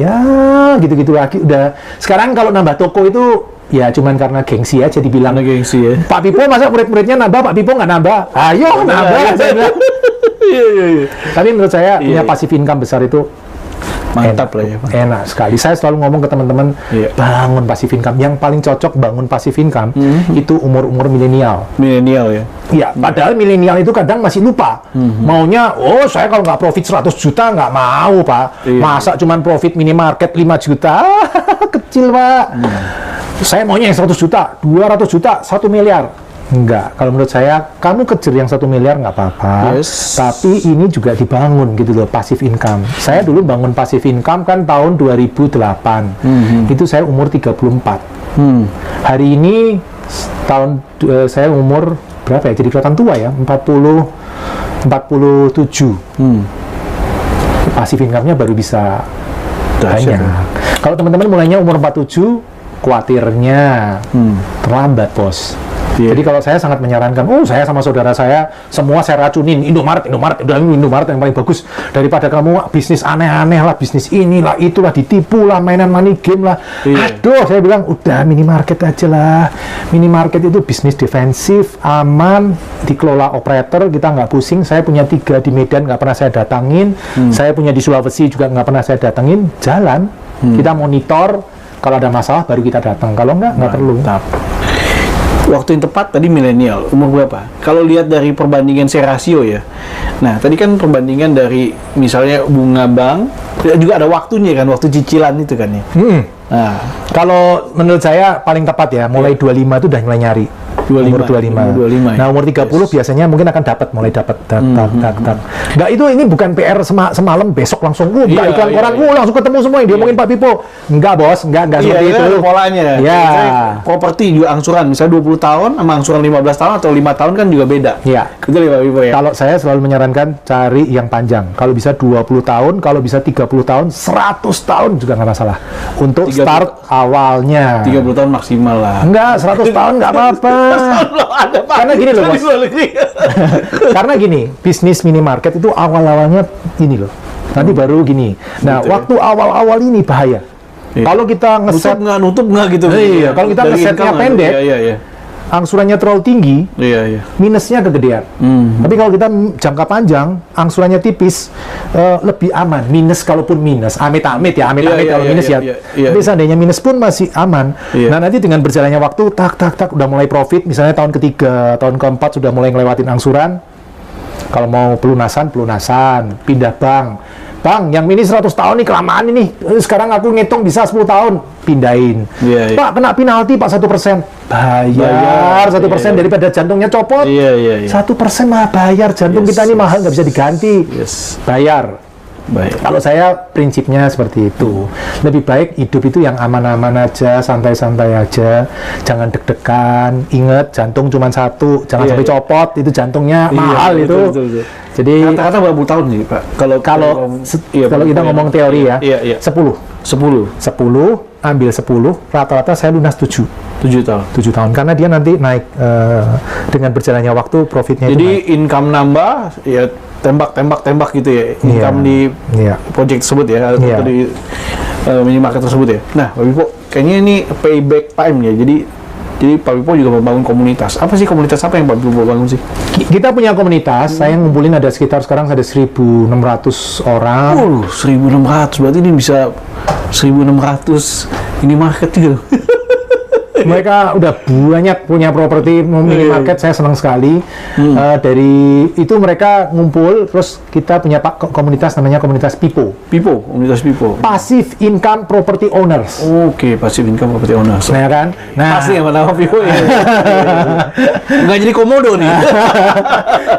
[SPEAKER 2] gitu-gitu lagi udah. Sekarang kalau nambah toko itu ya cuman karena gengsi aja dibilang.
[SPEAKER 1] Gengsi ya.
[SPEAKER 2] Pak Pipo masa murid-muridnya nambah, Pak Pipo nggak nambah? Ayo nambah, saya bilang. Tapi menurut saya punya passive income besar itu
[SPEAKER 1] mantap lah ya, Pak.
[SPEAKER 2] Enak sekali. Saya selalu ngomong ke teman-teman, bangun passive income. Yang paling cocok bangun passive income itu umur-umur milenial.
[SPEAKER 1] Milenial ya?
[SPEAKER 2] Iya, padahal milenial itu kadang masih lupa. Maunya, saya kalau nggak profit 100 juta nggak mau, Pak. Masa cuman profit minimarket 5 juta? Kecil, Pak. Saya maunya yang 100 juta, 200 juta, 1 miliar. Enggak, kalau menurut saya kamu kejar yang 1 miliar nggak apa-apa, tapi ini juga dibangun gitu loh, passive income. Saya dulu bangun passive income kan tahun 2008, itu saya umur 34. Hari ini saya umur berapa ya, jadi kelihatan tua ya, 47. Passive income-nya baru bisa banyak. Kalau teman-teman mulainya umur 47, khawatirnya terlambat, Bos. Jadi kalau saya sangat menyarankan, saya sama saudara saya semua saya racunin Indomaret yang paling bagus, daripada kamu bisnis aneh-aneh lah, bisnis inilah itulah, ditipu lah, mainan money game lah. Aduh, saya bilang udah minimarket aja lah. Minimarket itu bisnis defensif, aman, dikelola operator, kita nggak pusing. Saya punya 3 di Medan nggak pernah saya datangin, saya punya di Sulawesi juga nggak pernah saya datangin. Jalan, kita monitor, kalau ada masalah baru kita datang, kalau nggak perlu.
[SPEAKER 1] Waktu yang tepat tadi milenial, umur berapa? Kalau lihat dari perbandingan rasio ya. Nah, tadi kan perbandingan dari misalnya bunga bank, juga ada waktunya kan, waktu cicilan itu kan ya.
[SPEAKER 2] Nah, kalau menurut saya paling tepat ya, mulai 25 itu udah mulai nyari. Umur 25. Nah, umur 30 biasanya mungkin akan mulai dapat. Enggak, ini bukan PR semalam besok langsung buka iklan koran, langsung ketemu semua yang diomongin Pak Pipo. Enggak, Bos, enggak seperti itu.
[SPEAKER 1] Polanya.
[SPEAKER 2] Ya.
[SPEAKER 1] Properti juga angsuran, misalnya 20 tahun sama angsuran 15 tahun atau 5 tahun kan juga beda.
[SPEAKER 2] Iya.
[SPEAKER 1] Gitu ya Pak Pipo ya.
[SPEAKER 2] Kalau saya selalu menyarankan cari yang panjang. Kalau bisa 20 tahun, kalau bisa 30 tahun, 100 tahun juga nggak masalah. Untuk start awalnya.
[SPEAKER 1] 30 tahun maksimal lah.
[SPEAKER 2] Enggak, 100 tahun nggak apa-apa. Karena gini loh, Bos. Karena gini, bisnis minimarket itu awal-awalnya ini loh. Nanti baru gini. Nah, waktu awal-awal ini bahaya. Kalau kita ngeset
[SPEAKER 1] nutup nggak gitu.
[SPEAKER 2] Iya, kalau kita ngesetnya pendek, angsurannya terlalu tinggi, minusnya kegedean. Tapi kalau kita jangka panjang, angsurannya tipis, lebih aman. Minus kalaupun minus, amit-amit kalau minus ya. Tapi seandainya minus pun masih aman. Nah, nanti dengan berjalannya waktu, tak udah mulai profit. Misalnya tahun ketiga, tahun keempat sudah mulai ngelewatin angsuran. Kalau mau pelunasan, pindah bank. Bang, yang ini 100 tahun nih kelamaan ini. Sekarang aku ngitung bisa 10 tahun. Pindahin. Pak, kena penalti Pak 1%. Bayar 1% daripada jantungnya copot. 1% mah bayar. Jantung kita ini mahal, nggak bisa diganti. Bayar. Kalau saya prinsipnya seperti itu. Lebih baik hidup itu yang aman-aman aja, santai-santai aja. Jangan deg-degan. Ingat, jantung cuma satu. Jangan sampai copot. Itu jantungnya mahal itu. Betul. Jadi
[SPEAKER 1] kata-kata berapa tahun nih Pak?
[SPEAKER 2] Kalau kita ngomong teori ya, 10, ambil 10, rata-rata saya lunas 7 tahun, karena dia nanti naik dengan berjalannya waktu, profitnya.
[SPEAKER 1] Jadi income nambah, ya tembak gitu ya, income di project tersebut ya, atau di minimarket tersebut ya. Nah, Pak Pipo, kayaknya ini payback time ya, jadi Pak Pipo juga membangun komunitas. Apa sih komunitas apa yang Pak Pipo bangun sih?
[SPEAKER 2] Kita punya komunitas, saya ngumpulin ada sekitar sekarang ada 1.600 orang.
[SPEAKER 1] 1.600, berarti ini bisa 1.600 ini market juga.
[SPEAKER 2] Mereka udah banyak punya properti minimarket, saya senang sekali. Dari itu mereka ngumpul, terus kita punya komunitas namanya komunitas Pipo.
[SPEAKER 1] Komunitas Pipo.
[SPEAKER 2] Passive Income Property Owners.
[SPEAKER 1] Oke, Passive Income Property Owners.
[SPEAKER 2] Nah kan?
[SPEAKER 1] Pasti yang nama Pipo ya. Nggak jadi komodo nih.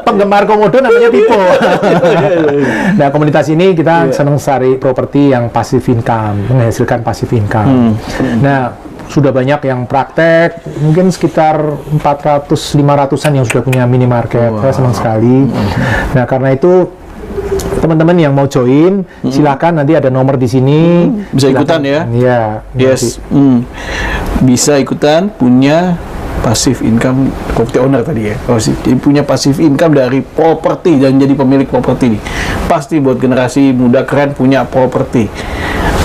[SPEAKER 2] Penggemar komodo namanya Pipo. Nah, komunitas ini kita senang cari properti yang passive income, menghasilkan passive income. Nah, sudah banyak yang praktek, mungkin sekitar 400-500an yang sudah punya minimarket. Saya senang sekali. Nah, karena itu teman-teman yang mau join, silakan, nanti ada nomor di sini.
[SPEAKER 1] Bisa ikutan ya?
[SPEAKER 2] Iya.
[SPEAKER 1] Yes. Bisa ikutan, punya passive income property owner tadi ya. Jadi punya passive income dari properti dan jadi pemilik properti nih. Pasti buat generasi muda keren punya properti.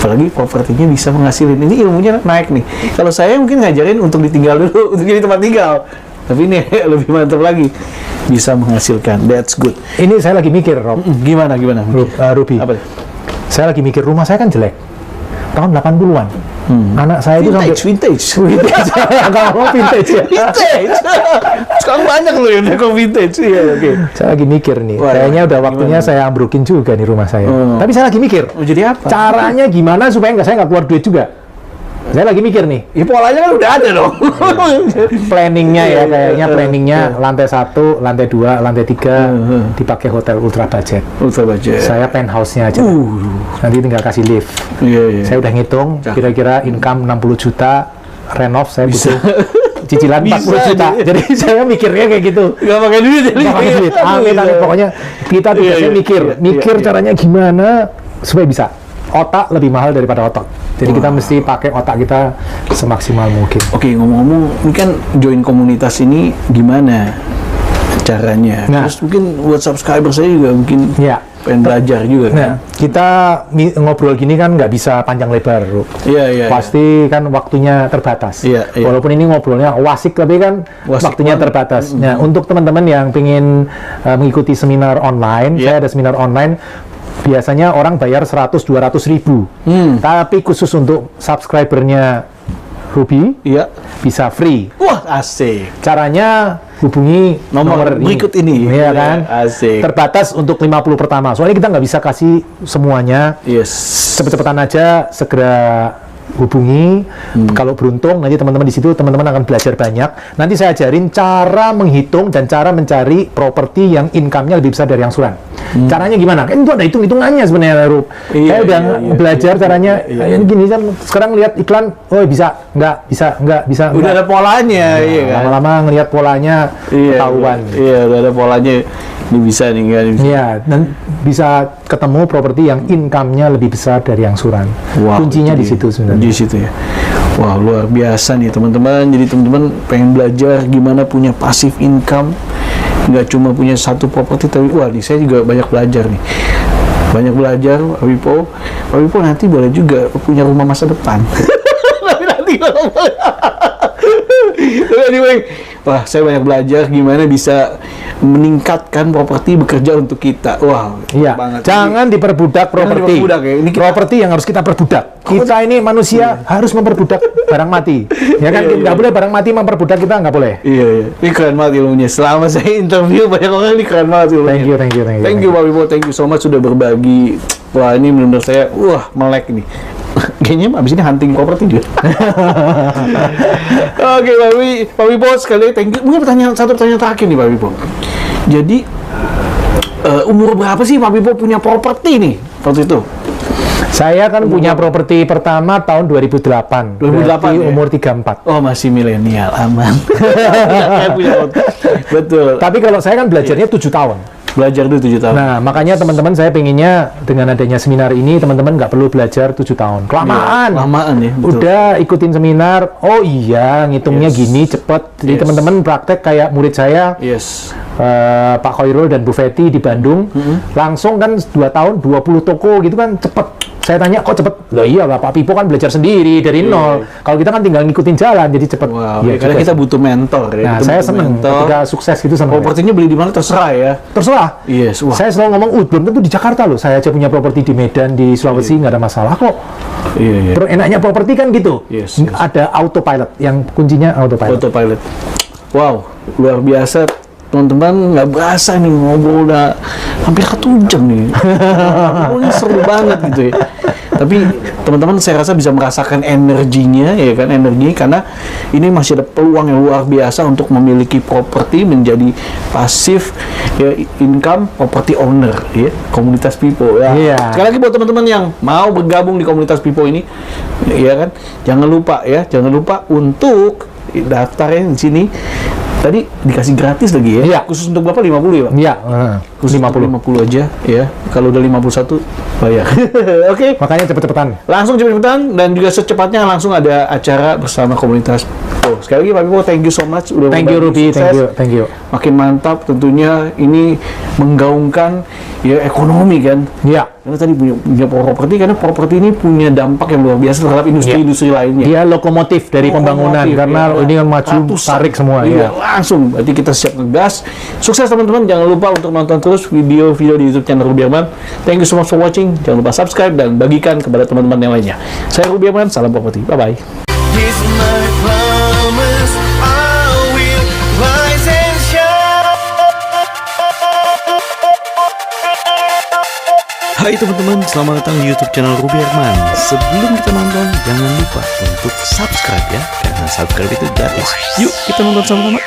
[SPEAKER 1] Apalagi propertinya bisa menghasilin, ini ilmunya naik nih. Kalau saya mungkin ngajarin untuk ditinggal dulu, untuk jadi tempat tinggal. Tapi ini lebih mantap lagi, bisa menghasilkan. That's good.
[SPEAKER 2] Ini saya lagi mikir, Rob.
[SPEAKER 1] Gimana?
[SPEAKER 2] Ruby.
[SPEAKER 1] Apa?
[SPEAKER 2] Saya lagi mikir, rumah saya kan jelek. Tahun 80-an. Anak saya
[SPEAKER 1] vintage,
[SPEAKER 2] itu
[SPEAKER 1] vintage.
[SPEAKER 2] Kalau vintage ya.
[SPEAKER 1] Vintage. Sekarang banyak loh yang neko vintage. Iya, oke.
[SPEAKER 2] Saya lagi mikir nih. Kayaknya udah waktunya saya ambrukin juga nih rumah saya. Tapi saya lagi mikir.
[SPEAKER 1] Jadi apa?
[SPEAKER 2] Caranya gimana supaya saya nggak keluar duit juga? Saya lagi mikir nih.
[SPEAKER 1] Ya, polanya kan udah ada dong.
[SPEAKER 2] Planningnya ya, kayaknya planningnya lantai 1, lantai 2, lantai 3 dipakai hotel ultra budget. Saya penthouse-nya aja. Nanti tinggal kasih lift. Saya udah ngitung, kira-kira income 60 juta, renov saya butuh cicilan 40 juta. Jadi saya mikirnya kayak gitu.
[SPEAKER 1] Nggak pakai duit.
[SPEAKER 2] Amin. Pokoknya kita tugasnya mikir caranya gimana supaya bisa. otak lebih mahal daripada otot. Jadi kita mesti pakai otak kita semaksimal mungkin.
[SPEAKER 1] Oke, ngomong-ngomong, ini kan join komunitas ini gimana caranya?
[SPEAKER 2] Nah,
[SPEAKER 1] terus mungkin buat subscriber saya juga mungkin pengen belajar juga kan?
[SPEAKER 2] Nah, kita ngobrol gini kan nggak bisa panjang lebar, Rup.
[SPEAKER 1] Iya.
[SPEAKER 2] Pasti kan waktunya terbatas.
[SPEAKER 1] Iya.
[SPEAKER 2] Walaupun ini ngobrolnya wasik, tapi kan waktunya terbatas. Nah, untuk teman-teman yang ingin mengikuti seminar online, saya ada seminar online, biasanya orang bayar 100-200 ribu. Tapi khusus untuk subscribernya Ruby, bisa free.
[SPEAKER 1] Wah, asik.
[SPEAKER 2] Caranya hubungi nomor
[SPEAKER 1] berikut ini.
[SPEAKER 2] Iya kan?
[SPEAKER 1] Asik.
[SPEAKER 2] Terbatas untuk 50 pertama. Soalnya kita nggak bisa kasih semuanya. Cepet-cepetan aja, segera hubungi. Kalau beruntung, nanti teman-teman di situ teman-teman akan belajar banyak. Nanti saya ajarin cara menghitung dan cara mencari properti yang income-nya lebih besar dari angsuran. Caranya gimana? Kan itu ada hitung-hitungannya sebenarnya, Rup. Saya udah belajar caranya. Ini gini kan, sekarang lihat iklan, oh bisa, nggak bisa.
[SPEAKER 1] Udah ada polanya, kan?
[SPEAKER 2] Lama-lama ngelihat polanya ketahuan.
[SPEAKER 1] Iya, udah ada polanya. Ini bisa nih kan?
[SPEAKER 2] Iya, dan bisa ketemu properti yang income-nya lebih besar dari angsuran. Kuncinya di situ sebenarnya.
[SPEAKER 1] Di situ ya. Wah, luar biasa nih teman-teman. Jadi teman-teman pengen belajar gimana punya passive income, nggak cuma punya satu properti, tapi wah, saya juga banyak belajar nih. Banyak belajar, Pak Wipo nanti boleh juga punya rumah masa depan. nanti anyway, wah, saya banyak belajar gimana bisa meningkatkan properti bekerja untuk kita. Wah,
[SPEAKER 2] banget. Jangan diperbudak properti.
[SPEAKER 1] Ini
[SPEAKER 2] properti yang harus kita perbudak. Kita ini manusia harus memperbudak barang mati. Ya kan, nggak boleh barang mati memperbudak kita, nggak boleh.
[SPEAKER 1] Iya. Ini keren banget ilmunya. Selama saya interview banyak orang, ini keren banget ilmunya.
[SPEAKER 2] Thank you.
[SPEAKER 1] Thank you, Pak Wipo. Thank you so much sudah berbagi. Wah, ini benar-benar saya, melek nih. Kayaknya abis ini hunting properti juga. Oke, Pak Wipo, sekali lagi thank you. Mungkin satu pertanyaan terakhir nih, Pak Wipo. Jadi, umur berapa sih Pak Wipo punya properti nih waktu itu?
[SPEAKER 2] Saya kan punya properti pertama tahun 2008.
[SPEAKER 1] 2008 ya?
[SPEAKER 2] Umur 34.
[SPEAKER 1] Oh, masih milenial, aman. Betul.
[SPEAKER 2] Tapi kalau saya kan belajarnya 7 tahun.
[SPEAKER 1] Belajar dulu 7 tahun.
[SPEAKER 2] Nah, makanya teman-teman saya pengennya dengan adanya seminar ini, teman-teman nggak perlu belajar 7 tahun. Kelamaan.
[SPEAKER 1] Kelamaan ya, betul.
[SPEAKER 2] Udah ikutin seminar, oh iya, ngitungnya gini, cepet. Jadi teman-teman praktek kayak murid saya, Pak Khairul dan Bu Feti di Bandung, langsung kan 2 tahun, 20 toko gitu kan, cepet. Saya tanya, kok cepet? Lah iya, Pak Pipo kan belajar sendiri dari nol. Kalau kita kan tinggal ngikutin jalan, jadi cepet.
[SPEAKER 1] Karena kita butuh mentor ya.
[SPEAKER 2] Nah, saya seneng ketika sukses gitu sama.
[SPEAKER 1] Propertinya beli di mana terserah ya.
[SPEAKER 2] Terserah. Saya selalu ngomong, belum tentu di Jakarta loh. Saya aja punya properti di Medan, di Sulawesi, nggak ada masalah kok. Terus enaknya properti kan gitu. Ada autopilot, yang kuncinya autopilot.
[SPEAKER 1] Wow, luar biasa. Teman-teman, nggak berasa nih ngobrol udah hampir 1 jam nih. Ini seru banget gitu ya. Tapi teman-teman saya rasa bisa merasakan energinya ya kan, karena ini masih ada peluang yang luar biasa untuk memiliki properti menjadi pasif ya, income property owner ya, komunitas Pipo ya. Sekali lagi buat teman-teman yang mau bergabung di komunitas Pipo ini ya kan, jangan lupa untuk daftarnya di sini. Tadi dikasih gratis lagi ya? Khusus untuk Bapak 50 ya, Pak?
[SPEAKER 2] Iya,
[SPEAKER 1] khusus 50 aja ya. Kalau udah 51 bayar. Oke.
[SPEAKER 2] Makanya cepet-cepetan.
[SPEAKER 1] Langsung cepet-cepetan dan juga secepatnya langsung ada acara bersama komunitas. Sekali lagi Pak Pipo, thank you so much udah
[SPEAKER 2] Thank you Ruby, thank you.
[SPEAKER 1] Makin mantap tentunya, ini menggaungkan ya ekonomi kan. Karena tadi punya properti, karena properti ini punya dampak yang luar biasa terhadap industri-industri lainnya.
[SPEAKER 2] Dia lokomotif dari pembangunan karena ini kan maju tarik semua.
[SPEAKER 1] Langsung. Berarti kita siap ngegas. Sukses teman-teman. Jangan lupa untuk nonton terus video-video di YouTube channel Ruby Arman. Thank you so much for watching. Jangan lupa subscribe dan bagikan kepada teman-teman yang lainnya. Saya Ruby Arman. Salam properti. Bye bye. Hai teman-teman, selamat datang di YouTube channel Ruby Arman. Sebelum kita nonton, jangan lupa untuk subscribe ya, karena subscribe itu gratis. Yuk kita nonton sama-sama.